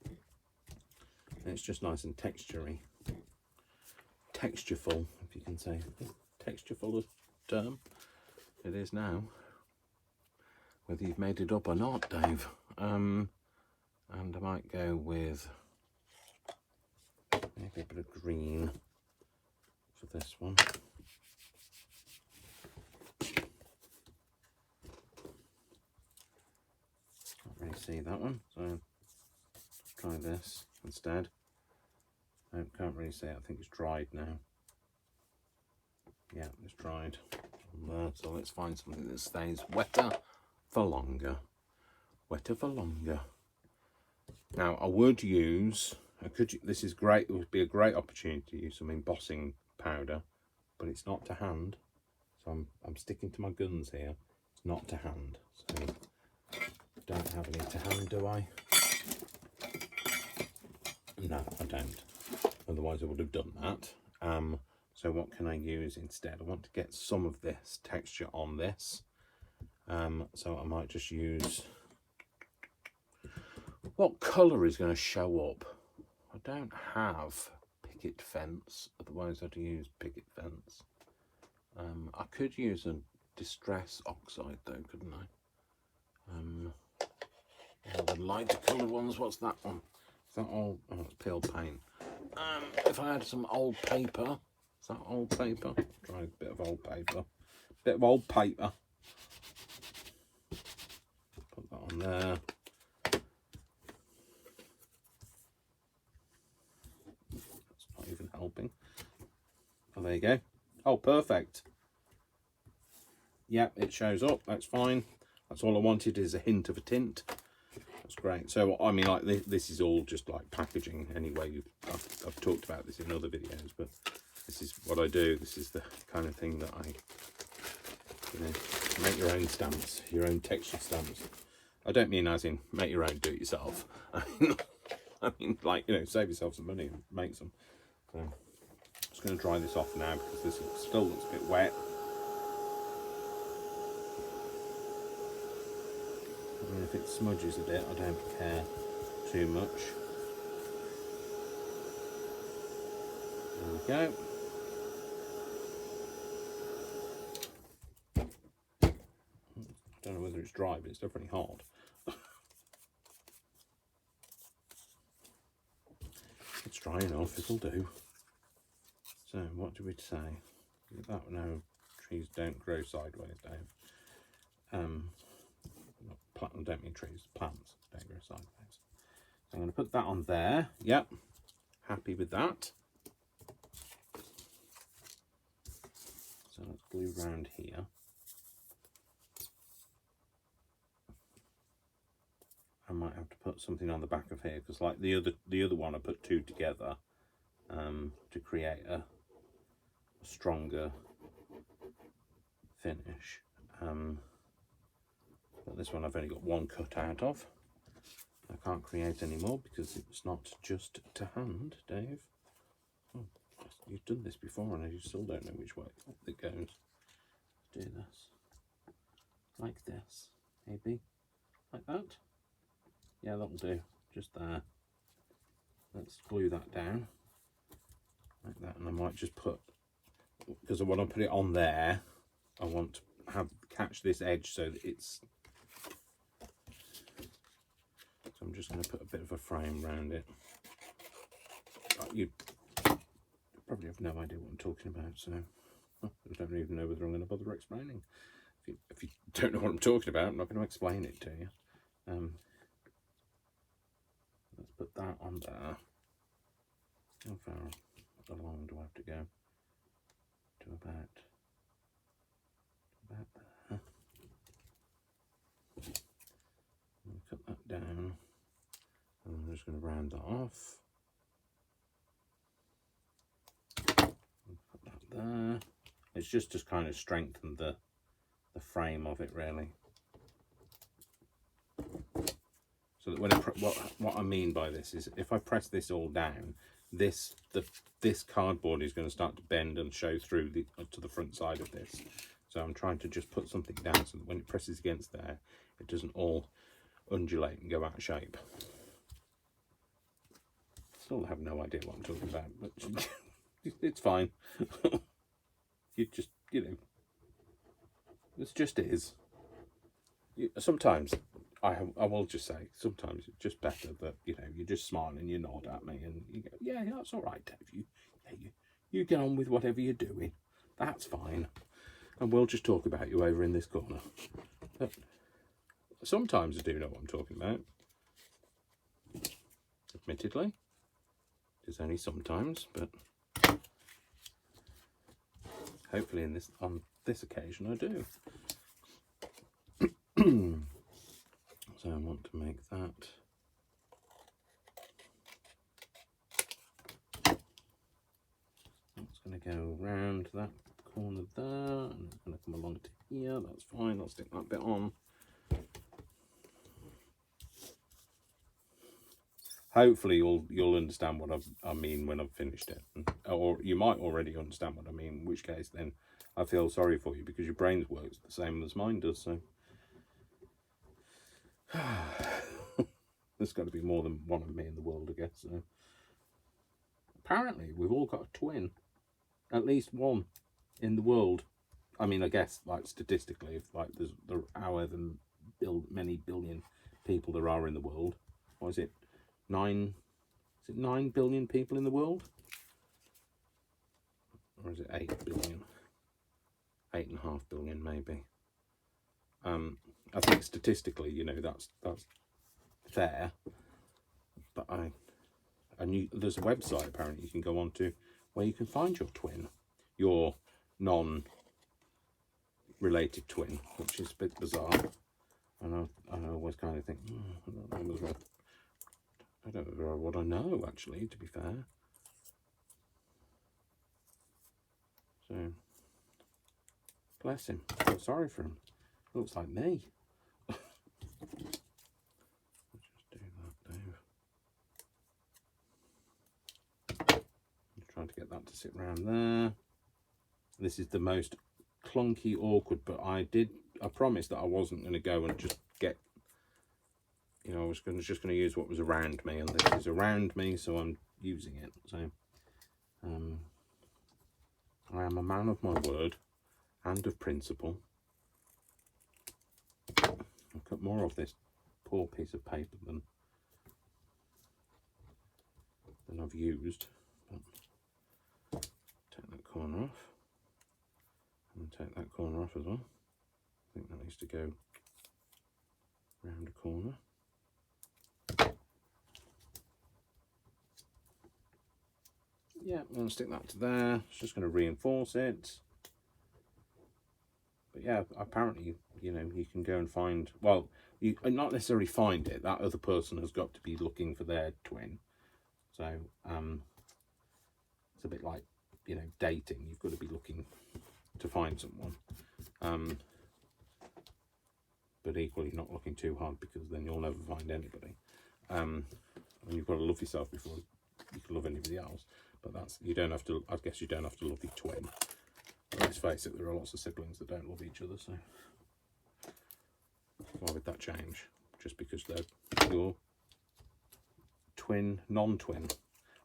And it's just nice and texturey. Textureful, if you can say. Textureful a term? It is now. Whether you've made it up or not, Dave. And I might go with maybe a bit of green for this one. Can't really see that one, so let's try this instead. I can't really see it. I think it's dried now. Yeah, it's dried on there. So let's find something that stays wetter for longer. Wetter for longer. Now I would use, this is great, it would be a great opportunity to use some embossing powder, but it's not to hand. So I'm sticking to my guns here. It's not to hand. So don't have any to hand, do I? No, I don't. Otherwise I would have done that. So what can I use instead? I want to get some of this texture on this. So I might just use, what colour is going to show up? I don't have picket fence, otherwise I'd use picket fence. I could use a distress oxide though, couldn't I? The lighter coloured ones, what's that one? Is that all? Oh, it's peeled paint. If I had some old paper, is that old paper? Try a bit of old paper. Bit of old paper. Put that on there. That's not even helping. Oh, there you go. Oh, perfect. Yeah, it shows up. That's fine. That's all I wanted, is a hint of a tint. That's great. So I mean, like this is all just like packaging anyway. I've talked about this in other videos, but this is what I do. This is the kind of thing that I, you know, make your own stamps, your own texture stamps. I don't mean as in make your own, do it yourself. I mean like, you know, save yourself some money and make some. So I'm just going to dry this off now because this still looks a bit wet. I mean, if it smudges a bit, I don't care too much. There we go. I don't know whether it's dry, but it's definitely hot. It's dry enough, it'll do. So, what do we say? That no, trees don't grow sideways, Dave. I don't mean trees, plants don't grow sideways. So I'm going to put that on there. Yep, happy with that. So let's glue around here. I might have to put something on the back of here because, like the other one, I put two together to create a stronger finish. But this one I've only got one cut out of. I can't create any more because it's not just to hand, Dave. Oh, you've done this before and you still don't know which way it goes. Let's do this. Like this, maybe. Like that. Yeah, that'll do. Just there. Let's glue that down. Like that. And I might just put, because when I put it on there, I want to catch this edge so that it's, so I'm just going to put a bit of a frame around it. You probably have no idea what I'm talking about, so I don't even know whether I'm going to bother explaining. If you don't know what I'm talking about, I'm not going to explain it to you. Let's put that on there. How far along do I have to go? to about there. And cut that down, and I'm just going to round that off. And put that there. It's just to kind of strengthen the frame of it, really. So that when what I mean by this is, if I press this all down, this cardboard is going to start to bend and show through to the front side of this. So I'm trying to just put something down so that when it presses against there, it doesn't all undulate and go out of shape. Still have no idea what I'm talking about, but it's fine. You know, it's just is. Sometimes I will just say, sometimes it's just better that, you know, you just smile and you nod at me and you go, yeah, that's all right, Dave. You get on with whatever you're doing. That's fine. And we'll just talk about you over in this corner. But sometimes I do know what I'm talking about. Admittedly, it's only sometimes, but hopefully on this occasion I do. So I want to make that it's going to go around that corner there, and it's going to come along to here. That's fine. I'll stick that bit on. Hopefully you'll understand what I mean when I've finished it, or you might already understand what I mean, in which case then I feel sorry for you, because your brain's works the same as mine does. So there's got to be more than one of me in the world, I guess. So apparently we've all got a twin, at least one in the world. I mean, I guess, like, statistically, if like there are however many billion people there are in the world, what is it, 9 billion people in the world, or is it 8 billion, 8.5 billion maybe. I think statistically, you know, that's fair, but I knew there's a website apparently you can go on to where you can find your twin, your non-related twin, which is a bit bizarre. And I always kind of think, I don't know what I know, actually, to be fair. So, bless him. I feel sorry for him. Looks like me. Just do that, Dave. I'm trying to get that to sit around there. This is the most clunky, awkward, but I promised that I wasn't going to go and just get, you know, I was just going to use what was around me, and this is around me, so I'm using it. So I am a man of my word and of principle. I've got more of this poor piece of paper than I've used. But take that corner off, and take that corner off as well. I think that needs to go round the corner. Yeah, I'm going to stick that to there. It's just going to reinforce it. But yeah, apparently, you know, you can go and find, well, you not necessarily find it. That other person has got to be looking for their twin. So it's a bit like, you know, dating. You've got to be looking to find someone. But equally not looking too hard, because then you'll never find anybody. And you've got to love yourself before you can love anybody else. But you don't have to, I guess you don't have to love your twin. But let's face it, there are lots of siblings that don't love each other, so why would that change? Just because they're your twin, non-twin.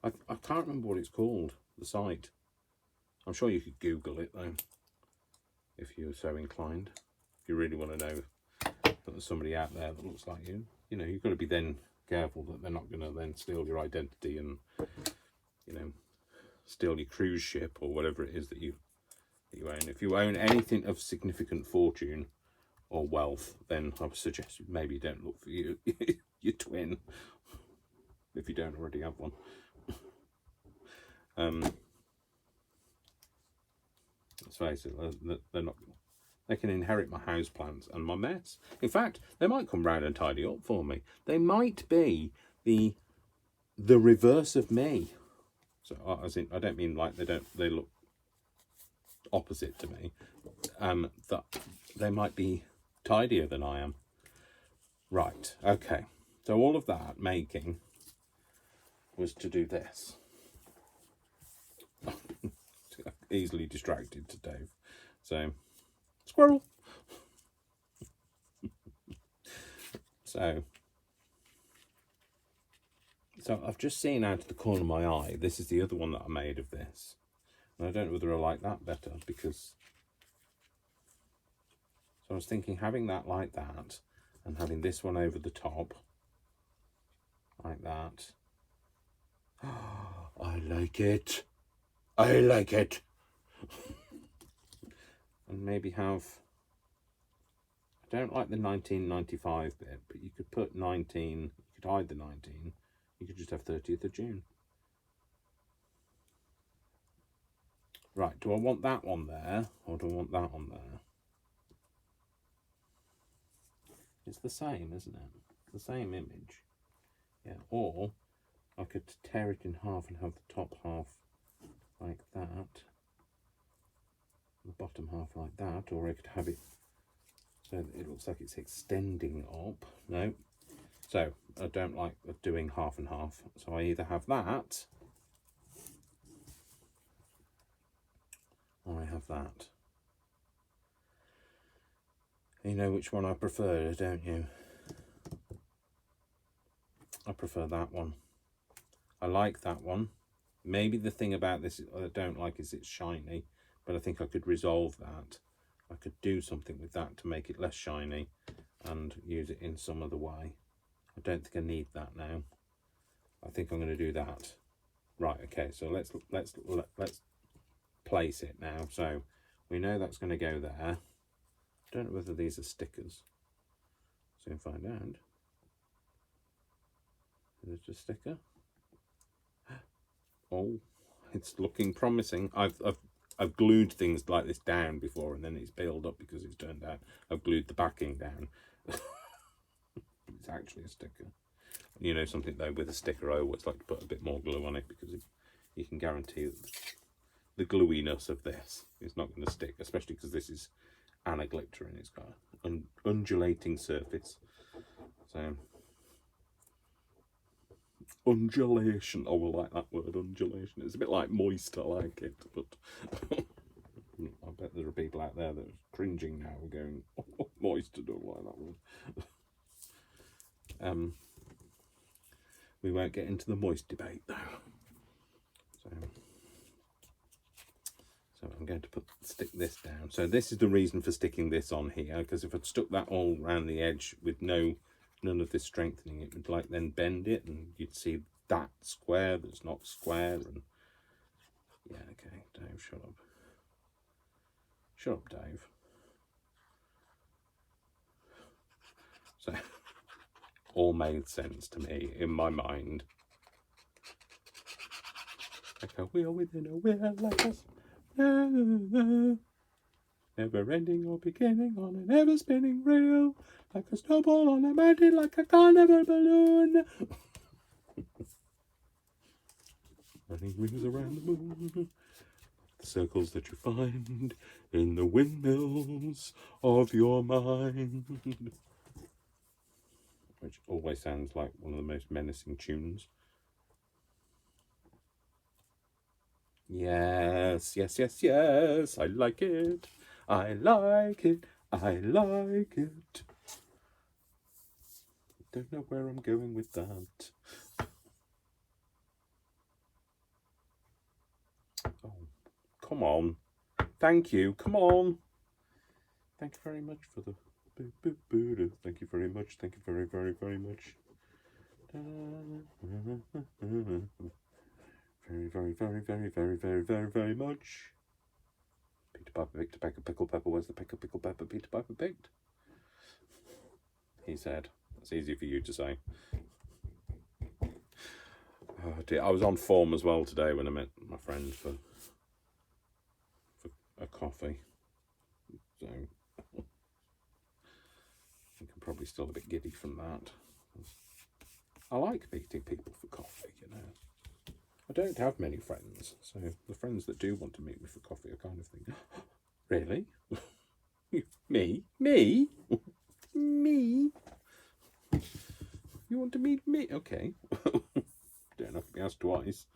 I can't remember what it's called, the site. I'm sure you could Google it though, if you're so inclined. If you really want to know that there's somebody out there that looks like you, you know, you've got to be then careful that they're not going to then steal your identity and, you know, steal your cruise ship or whatever it is that you own. If you own anything of significant fortune or wealth, then I would suggest maybe don't look for your twin if you don't already have one. let's face it, they're not. They can inherit my house plants and my mess. In fact, they might come round and tidy up for me. They might be the reverse of me. So as in, I don't mean like they look opposite to me. That they might be tidier than I am. Right. Okay. So all of that making was to do this. Easily distracted to Dave. So squirrel. So I've just seen out of the corner of my eye, this is the other one that I made of this. And I don't know whether I like that better, because so I was thinking having that like that and having this one over the top like that. I like it. I like it. And maybe have, I don't like the 1995 bit, but you could put 19, you could hide the 19, you could just have 30th of June. Right, do I want that one there, or do I want that one there? It's the same, isn't it? The same image. Yeah, or I could tear it in half and have the top half like that, the bottom half like that, or I could have it so that it looks like it's extending up. No. So I don't like doing half and half. So I either have that or I have that. You know which one I prefer, don't you? I prefer that one. I like that one. Maybe the thing about this I don't like is it's shiny, but I think I could resolve that. I could do something with that to make it less shiny and use it in some other way. I don't think I need that now. I think I'm going to do that. Right, okay, so let's place it now. So we know that's going to go there. I don't know whether these are stickers. Soon find out. Is it a sticker? Oh, it's looking promising. I've glued things like this down before, and then it's peeled up because it's turned out I've glued the backing down. It's actually a sticker. You know something though, with a sticker I always like to put a bit more glue on it, because you can guarantee that the gluiness of this is not going to stick, especially because this is anaglitter and it's got an undulating surface. So undulation, oh, I like that word, undulation. It's a bit like moist, I like it, but I bet there are people out there that are cringing now, going, oh, moist, I don't like that word. We won't get into the moist debate though. So I'm going to stick this down. So this is the reason for sticking this on here, because if I'd stuck that all around the edge with none of this strengthening, it would like then bend it, and you'd see that square that's not square. And yeah, okay, Dave, shut up. Shut up, Dave. So all made sense to me in my mind. Like a wheel within a wheel, like us. Never ending or beginning on an ever spinning reel, like a snowball on a mountain, like a carnival balloon. Running rings around the moon, the circles that you find in the windmills of your mind. Which always sounds like one of the most menacing tunes. Yes, yes, yes, yes, I like it. I like it. I like it. Don't know where I'm going with that. Oh, come on. Thank you. Come on. Thank you very much for the... Thank you very much. Thank you very, very, very much. Very, very, very, very, very, very, very, very much. Peter Piper picked a peck of pickled pepper. Where's the peck of pickled pepper Peter Piper picked? He said. That's easy for you to say. Oh dear. I was on form as well today when I met my friend for a coffee. So I think I'm probably still a bit giddy from that. I like meeting people for coffee, you know. I don't have many friends, so the friends that do want to meet me for coffee are kind of thinking, really? Me? Me? Me? You want to meet me? Okay. Don't have to be asked twice.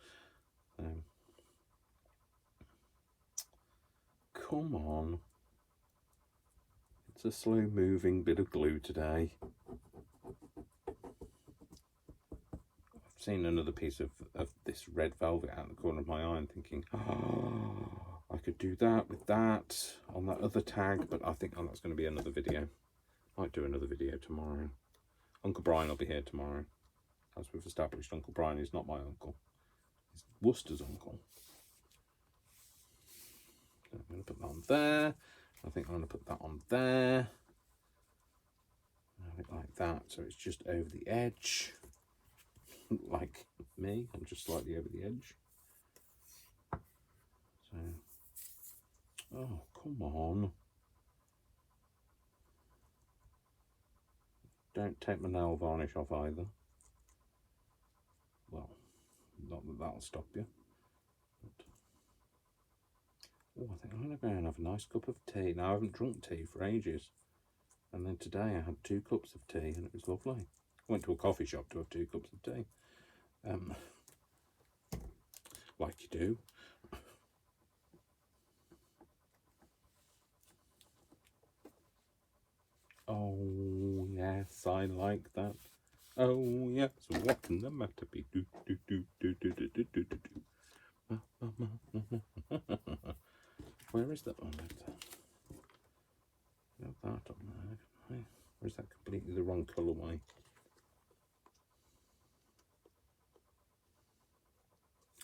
Come on. It's a slow moving bit of glue today. I've seen another piece of this red velvet out the corner of my eye and thinking, oh, I could do that with that on that other tag, but I think that's going to be another video. Might do another video tomorrow. Uncle Brian will be here tomorrow. As we've established, Uncle Brian is not my uncle. He's Worcester's uncle. So I'm going to put that on there. I think I'm going to put that on there. Have it like that, so it's just over the edge. Like me, I'm just slightly over the edge. So, oh, come on. Don't take my nail varnish off either. Well, not that that'll stop you. But, oh, I think I'm going to go and have a nice cup of tea. Now, I haven't drunk tea for ages. And then today I had 2 cups of tea and it was lovely. I went to a coffee shop to have 2 cups of tea. Like you do. Oh yes, I like that. Oh yes, what can the matter be? Do do do do do do do do do. Where is that one? Got that on there. Or is that completely the wrong colourway?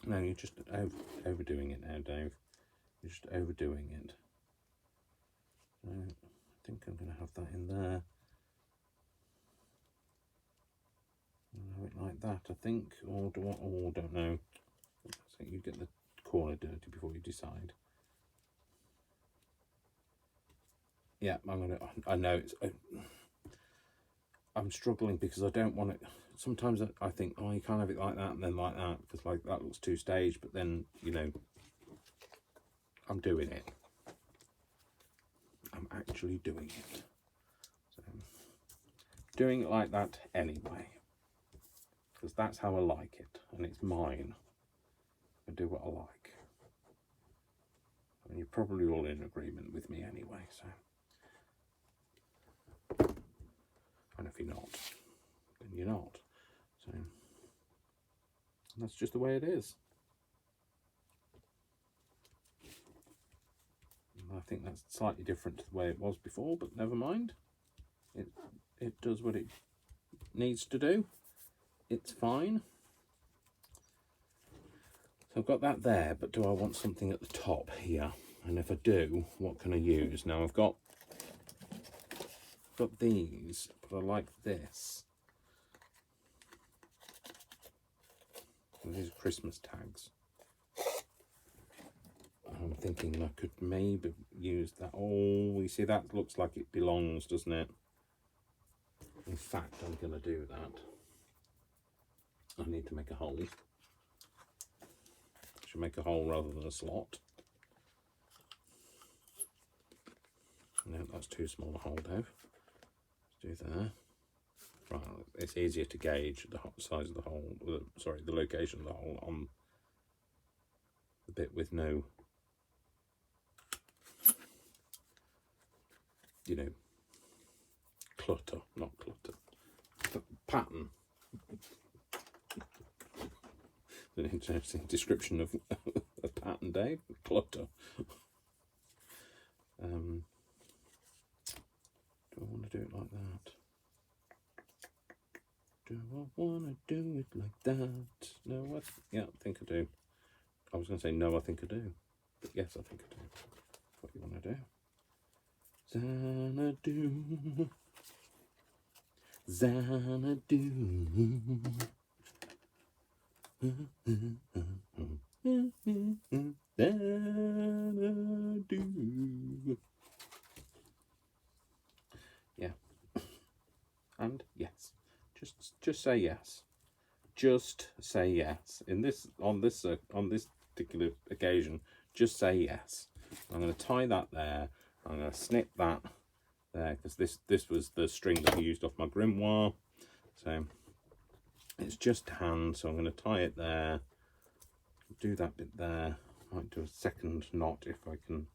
No, you're just overdoing it now, Dave. You're just overdoing it. So I think I'm going to have that in there. I'll have it like that, I think. Or do I? Oh, don't know. So you get the corner dirty before you decide. Yeah, I know it's. I'm struggling because I don't want it. Sometimes I think, oh, you can't have it like that and then like that because like that looks 2 staged. But then, you know, I'm doing it. I'm actually doing it. So, doing it like that anyway, because that's how I like it and it's mine. I do what I like. And you're probably all in agreement with me anyway. So, and if you're not, then you're not. So, and that's just the way it is. And I think that's slightly different to the way it was before, but never mind. It does what it needs to do. It's fine. So I've got that there, but do I want something at the top here? And if I do, what can I use? Now I've got these, but I like this. These are Christmas tags. I'm thinking I could maybe use that. Oh, you see, that looks like it belongs, doesn't it? In fact, I'm going to do that. I need to make a hole. I should make a hole rather than a slot. No, that's too small a hole, Dave. Let's do there. Right, it's easier to gauge the size of the hole, sorry, the location of the hole on the bit with no, you know, clutter, not clutter, pattern. An interesting description of a pattern, Dave. Clutter. Do I want to do it like that? Do I want to do it like that? No, yeah, I think I do. I was going to say no, I think I do. But yes, I think I do. What do you want to do? Xanadu. Xanadu. Yeah. And yes. Just say yes. Just say yes. On this particular occasion, just say yes. I'm going to tie that there. I'm going to snip that there because this was the string that I used off my grimoire. So it's just hand. So I'm going to tie it there. Do that bit there. Might do a second knot if I can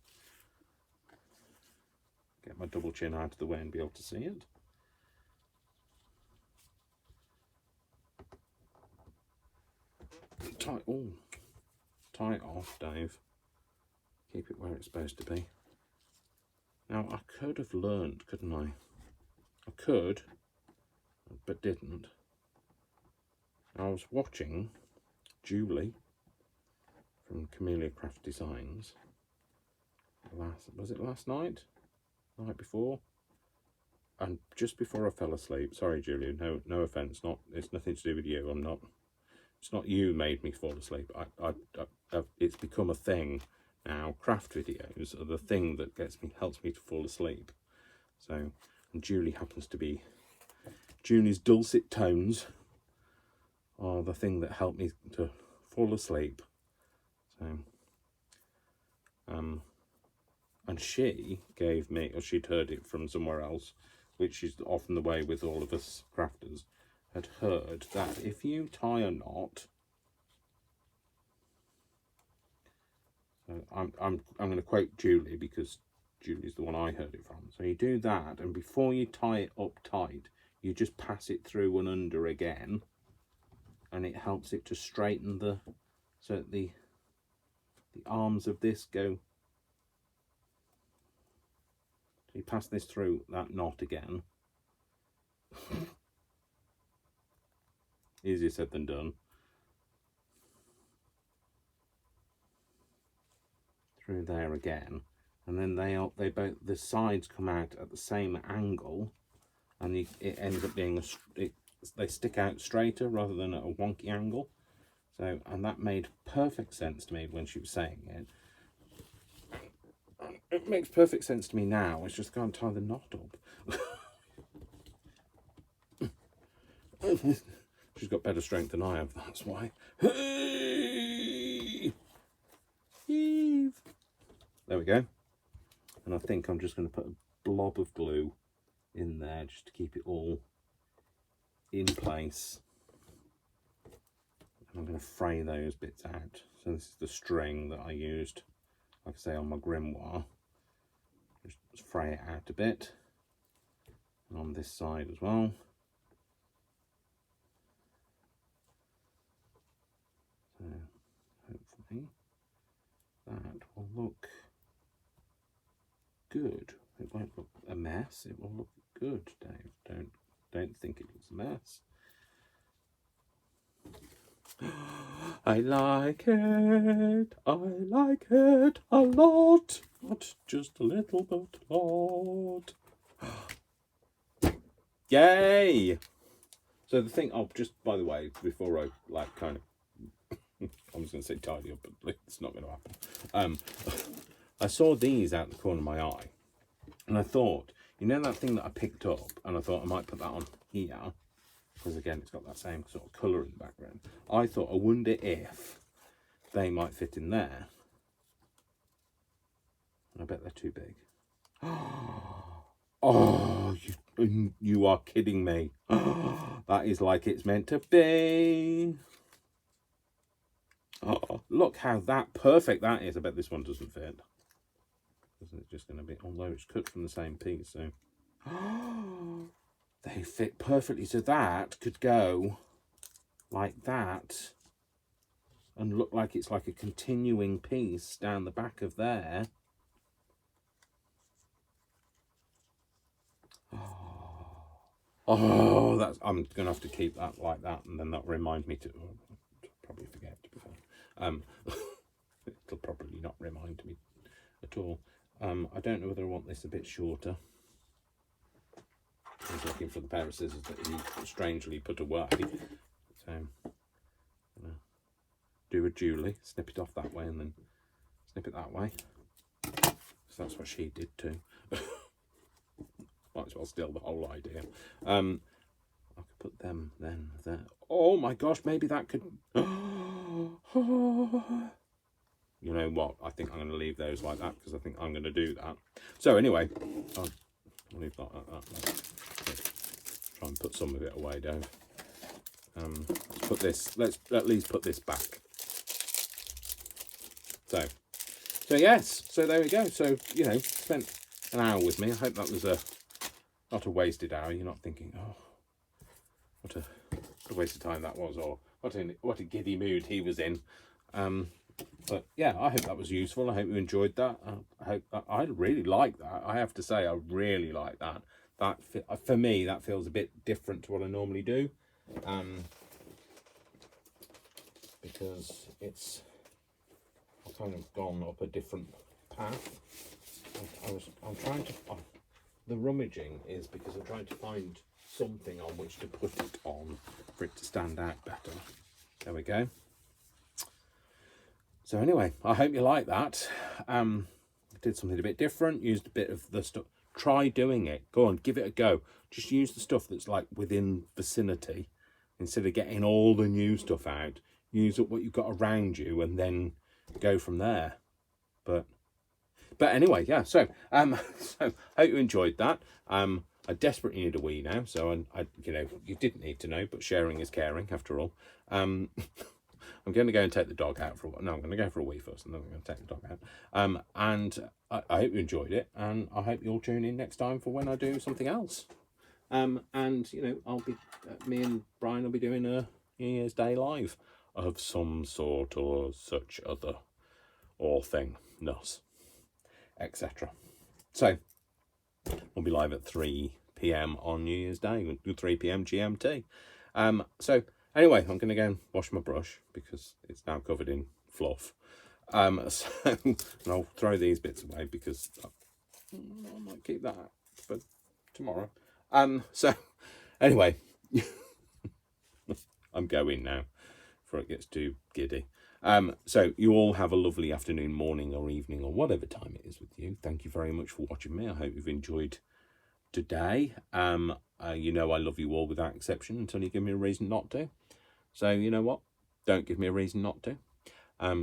get my double chin out of the way and be able to see it. Tie it off, Dave. Keep it where it's supposed to be. Now, I could have learned, couldn't I? I could, but didn't. I was watching Julie from Camellia Craft Designs. Was it last night? Night before? And just before I fell asleep. Sorry, Julie. No offence. It's nothing to do with you. It's not you made me fall asleep. It's become a thing now. Craft videos are the thing that helps me to fall asleep. So, and Julie happens to be, Julie's dulcet tones are the thing that helped me to fall asleep. So, and she gave me, or she'd heard it from somewhere else, which is often the way with all of us crafters, had heard that if you tie a knot, so I'm going to quote Julie because Julie's the one I heard it from. So you do that, and before you tie it up tight, you just pass it through and under again, and it helps it to straighten so that the arms of this go. So you pass this through that knot again. Easier said than done. Through there again, and then the sides come out at the same angle, and it ends up being they stick out straighter rather than at a wonky angle. So, and that made perfect sense to me when she was saying it. It makes perfect sense to me now. It's just can't tie the knot up. She's got better strength than I have, that's why. Hey! Heave! There we go. And I think I'm just going to put a blob of glue in there just to keep it all in place. And I'm going to fray those bits out. So this is the string that I used, like I say, on my grimoire. Just fray it out a bit. And on this side as well. So hopefully that will look good. It won't look a mess. It will look good, Dave. Don't think it looks a mess. I like it. I like it a lot. Not just a little, but a lot. Yay! So the thing, just by the way, before I kind of, I was going to say tidy up, but it's not going to happen. I saw these out the corner of my eye, and I thought, you know that thing that I picked up, and I thought I might put that on here, because again, it's got that same sort of colour in the background. I thought, I wonder if they might fit in there. I bet they're too big. Oh, you are kidding me. That is like it's meant to be. Oh, look how perfect that is. I bet this one doesn't fit. Isn't it just going to be, although it's cut from the same piece, so. They fit perfectly, so that could go like that and look like it's like a continuing piece down the back of there. Oh, I'm gonna have to keep that like that, and then that'll remind me to probably forget, to be fair. It'll probably not remind me at all. I don't know whether I want this a bit shorter. I was looking for the pair of scissors that he strangely put away. So, do a Julie, snip it off that way and then snip it that way. So that's what she did too. Might as well steal the whole idea. I could put them then there. Oh my gosh, maybe that could... You know what? I think I'm going to leave those like that because I think I'm going to do that. So anyway, I'll leave that like that. Try and put some of it away, Dave. Let's put this. Let's at least put this back. So yes. So there we go. So you know, spent an hour with me. I hope that was not a wasted hour. You're not thinking, oh, what a waste of time that was, or what a giddy mood he was in. But yeah, I hope that was useful. I hope you enjoyed that. I really like that. I have to say, I really like that. That for me, that feels a bit different to what I normally do, because I've kind of gone up a different path. I'm trying to. The rummaging is because I'm trying to find something on which to put it on for it to stand out better. There we go. So anyway, I hope you like that. Did something a bit different, used a bit of the stuff. Try doing it. Go on, give it a go. Just use the stuff that's like within vicinity. Instead of getting all the new stuff out, use up what you've got around you and then go from there. But anyway, yeah, so so hope you enjoyed that. I desperately need a wee now, so I you know, you didn't need to know, but sharing is caring after all. I'm going to go and take the dog out for a while. No, I'm going to go for a wee first, and then I'm going to take the dog out. And I hope you enjoyed it, and I hope you'll tune in next time for when I do something else. And you know, I'll be me and Brian will be doing a New Year's Day live of some sort or such other or thing, nos, etc. So we'll be live at 3 p.m. on New Year's Day, 3 p.m. GMT. So anyway, I'm going to go and wash my brush because it's now covered in fluff. So and I'll throw these bits away because I might keep that for tomorrow. So anyway, I'm going now before it gets too giddy. So you all have a lovely afternoon, morning or evening or whatever time it is with you. Thank you very much for watching me. I hope you've enjoyed today. You know I love you all without exception until you give me a reason not to. So you know what? Don't give me a reason not to.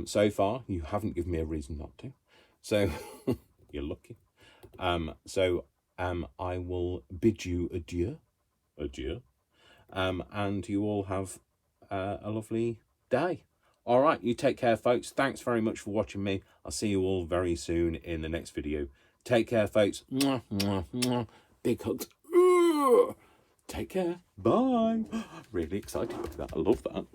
So far, you haven't given me a reason not to. So you're lucky. So I will bid you adieu. Adieu. And you all have a lovely day. All right, you take care, folks. Thanks very much for watching me. I'll see you all very soon in the next video. Take care, folks. Mwah, mwah, mwah. Big hugs. Take care. Bye. Really excited about that. I love that.